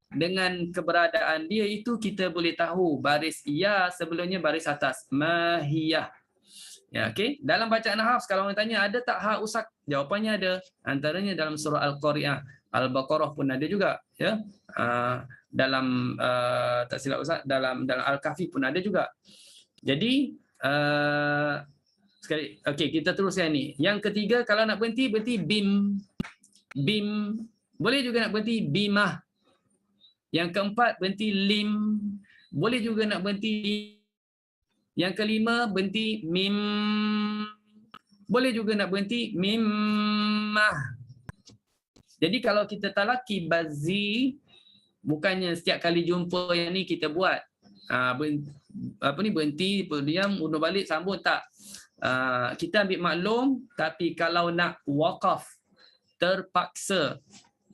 Dengan keberadaan dia itu kita boleh tahu baris ya sebelumnya baris atas. Mahiyah. Ya, okey. Dalam bacaan Hafs kalau orang tanya ada tak ha usak? Jawapannya ada. Antaranya dalam surah Al-Qari'ah, Al-Baqarah pun ada juga, ya. Dalam tak silap Ustaz, dalam Al-Kahfi pun ada juga. Jadi sekali, okey, kita teruskan ni. Yang ketiga, kalau nak berhenti bim. Bim. Boleh juga nak berhenti bimah. Yang keempat berhenti lim. Boleh juga nak berhenti. Yang kelima berhenti mim. Boleh juga nak berhenti mimmah. Jadi kalau kita talaki Bazzi, bukannya setiap kali jumpa yang ni kita buat berhenti, diam, undur balik, sambung, tak. kita ambil maklum, tapi kalau nak wakaf terpaksa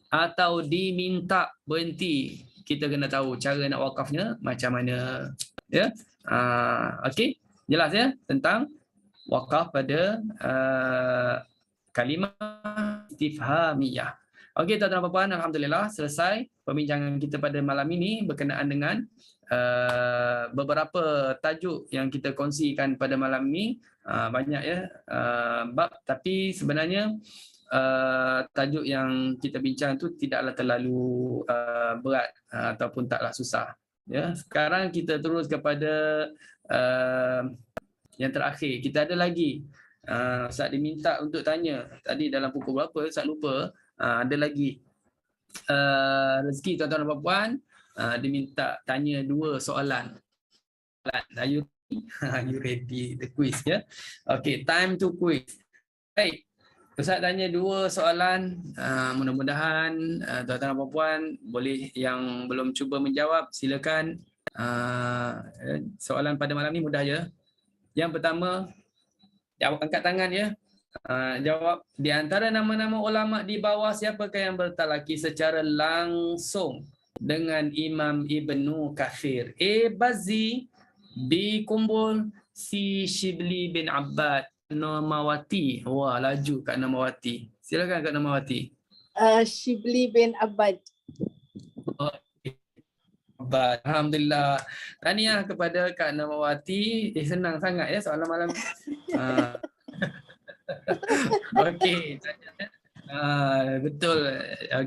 atau diminta berhenti, kita kena tahu cara nak wakafnya macam mana. Ya, okey, jelas ya tentang wakaf pada kalimah istifhamiyah. Okey, tuan-tuan dan puan-puan, alhamdulillah selesai perbincangan kita pada malam ini berkenaan dengan beberapa tajuk yang kita kongsikan pada malam ini. Banyak ya bab, tapi sebenarnya tajuk yang kita bincang tu tidaklah terlalu berat ataupun taklah susah. Ya, sekarang kita terus kepada yang terakhir. Kita ada lagi Ustaz diminta untuk tanya tadi dalam pukul berapa, Ustaz lupa. Ada lagi rezeki tuan-tuan dan puan-puan, diminta tanya 2 soalan. Are you ready the quiz ya? Okay, time to quiz. Baik, Ustaz tanya 2 soalan. Mudah-mudahan tuan-tuan dan puan-puan boleh, yang belum cuba menjawab silakan. Soalan pada malam ni mudah je. Yang pertama, jawab, angkat tangan ya. Jawab, di antara nama-nama ulama di bawah siapakah yang bertalaki secara langsung dengan Imam Ibnu Katsir? A. Bazzi, B. Kumbul, C. Shibli bin Abbad, Namawati. Wah, laju Kak Namawati. Silakan Kak Namawati. Shibli bin Abbad. Alhamdulillah. Tahniah kepada Kak Namawati. Senang sangat ya soalan malam. Okey. Betul.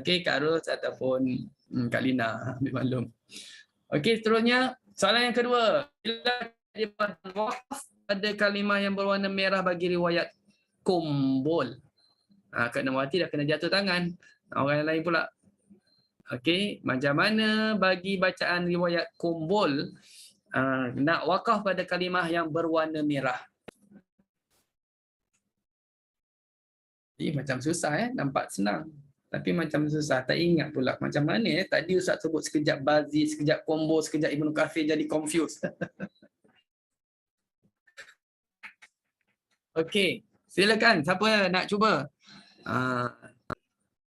Okey, Kak Ros ataupun Kak Lina, ambil maklum. Okey, seterusnya soalan yang kedua. Bila wakaf pada kalimah yang berwarna merah bagi riwayat Kumbul? Kak Namawati dah kena jatuh tangan. Orang yang lain pula. Okey, macam mana bagi bacaan riwayat Kumbul nak wakaf pada kalimah yang berwarna merah? Macam susah nampak senang. Tapi macam susah, tak ingat pula macam mana tadi Ustaz sebut sekejap Bazzi, sekejap Kumbul, sekejap Ibnu Katsir, jadi confused. Okey, silakan siapa nak cuba?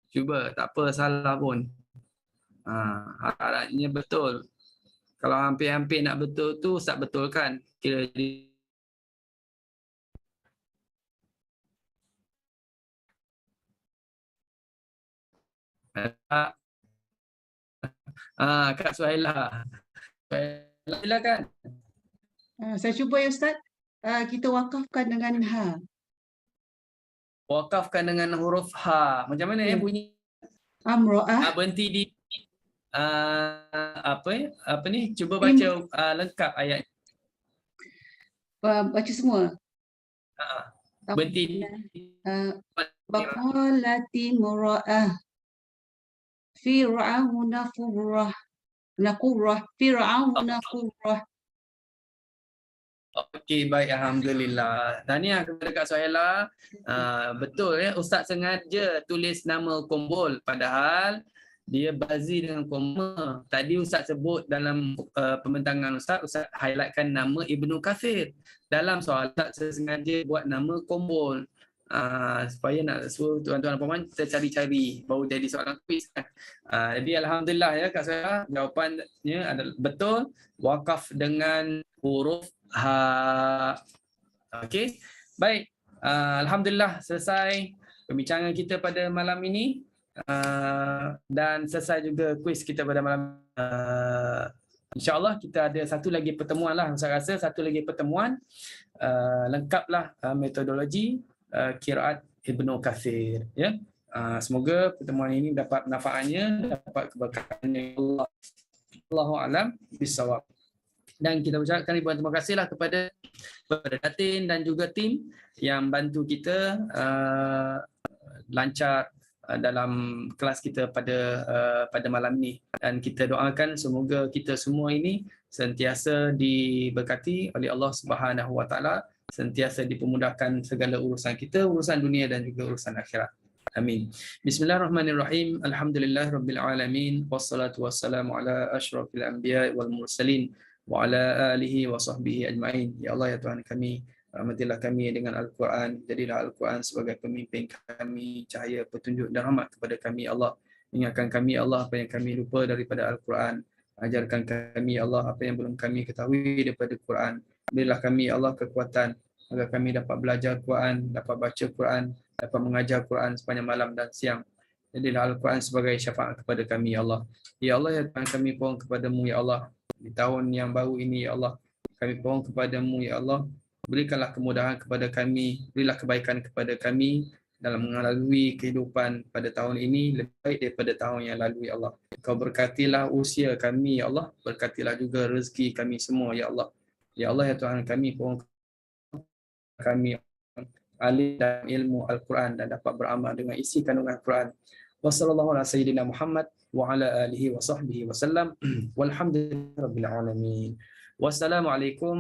Cuba, tak apa, salah pun. Harapnya betul. Kalau hampir-hampir nak betul tu Ustaz betulkan. Kira jadi Kak Suhaila. Silakan. Saya cuba ya Ustaz. Kita wakafkan dengan ha. Wakafkan dengan huruf ha. Macam mana bunyi? Amro'ah. Berhenti di apa ni? Cuba baca lengkap ayat. Baca semua. Berhenti di Baqalati mura'ah. Fir'auna qurrah. Naqurrah. Fir'auna qurrah. Okey, baik, alhamdulillah. Tahniah kepada Kak Suhaila. Betul ya, Ustaz sengaja tulis nama Kumbul padahal dia Bazzi dengan koma. Tadi Ustaz sebut dalam pembentangan Ustaz highlightkan nama Ibnu Katsir. Dalam soalan Ustaz sengaja buat nama Kumbul. Supaya nak suruh tuan-tuan dan puan-puan kita cari-cari baru jadi soalan quiz. Jadi alhamdulillah ya Kak Suhaila, jawapannya adalah betul, wakaf dengan huruf ha. Okey. Baik. Alhamdulillah selesai perbincangan kita pada malam ini. Dan selesai juga kuis kita pada malam. InsyaAllah kita ada satu lagi pertemuan lah. Saya rasa satu lagi pertemuan lengkaplah metodologi qiraat Ibnu Katsir ya. Semoga pertemuan ini dapat manfaatnya, dapat keberkahannya. Allahu a'lam bissawab. Dan kita ucapkan ribuan terima kasihlah kepada Datin dan juga tim yang bantu kita lancar dalam kelas kita pada malam ini. Dan kita doakan semoga kita semua ini sentiasa diberkati oleh Allah Subhanahu Wa Taala, sentiasa dipermudahkan segala urusan kita, urusan dunia dan juga urusan akhirat. Amin. Bismillahirrahmanirrahim. Alhamdulillahirabbil alamin. Wassalatu wassalamu ala asyrafil anbiya'i wal mursalin wa ala alihi wa sahbihi ajma'in. Ya Allah ya Tuhan kami, Rahmatilah kami dengan Al-Quran. Jadilah Al-Quran sebagai pemimpin kami, cahaya, petunjuk dan rahmat kepada kami, Allah. Ingatkan kami, Allah, apa yang kami lupa daripada Al-Quran. Ajarkan kami, Allah, apa yang belum kami ketahui daripada Quran. Berilah kami, Allah, kekuatan agar kami dapat belajar Quran, dapat baca Quran, dapat mengajar Quran sepanjang malam dan siang. Jadilah Al-Quran sebagai syafaat kepada kami, ya Allah. Ya Allah, ya Tuhan, kami mohon kepadamu, ya Allah. Di tahun yang baru ini, ya Allah, kami mohon kepadamu, ya Allah. Berikanlah kemudahan kepada kami, berilah kebaikan kepada kami dalam melalui kehidupan pada tahun ini lebih baik daripada tahun yang lalu, ya Allah. Kau berkatilah usia kami, ya Allah. Berkatilah juga rezeki kami semua, ya Allah. Ya Allah, ya Tuhan, kami mohon kami alim dalam ilmu Al-Quran dan dapat beramal dengan isi kandungan Al-Quran. Wassallallahu ala sayyidina Muhammad wa ala alihi wa sahbihi wa sallam. Walhamdulillahirabbil alamin. Wassalamualaikum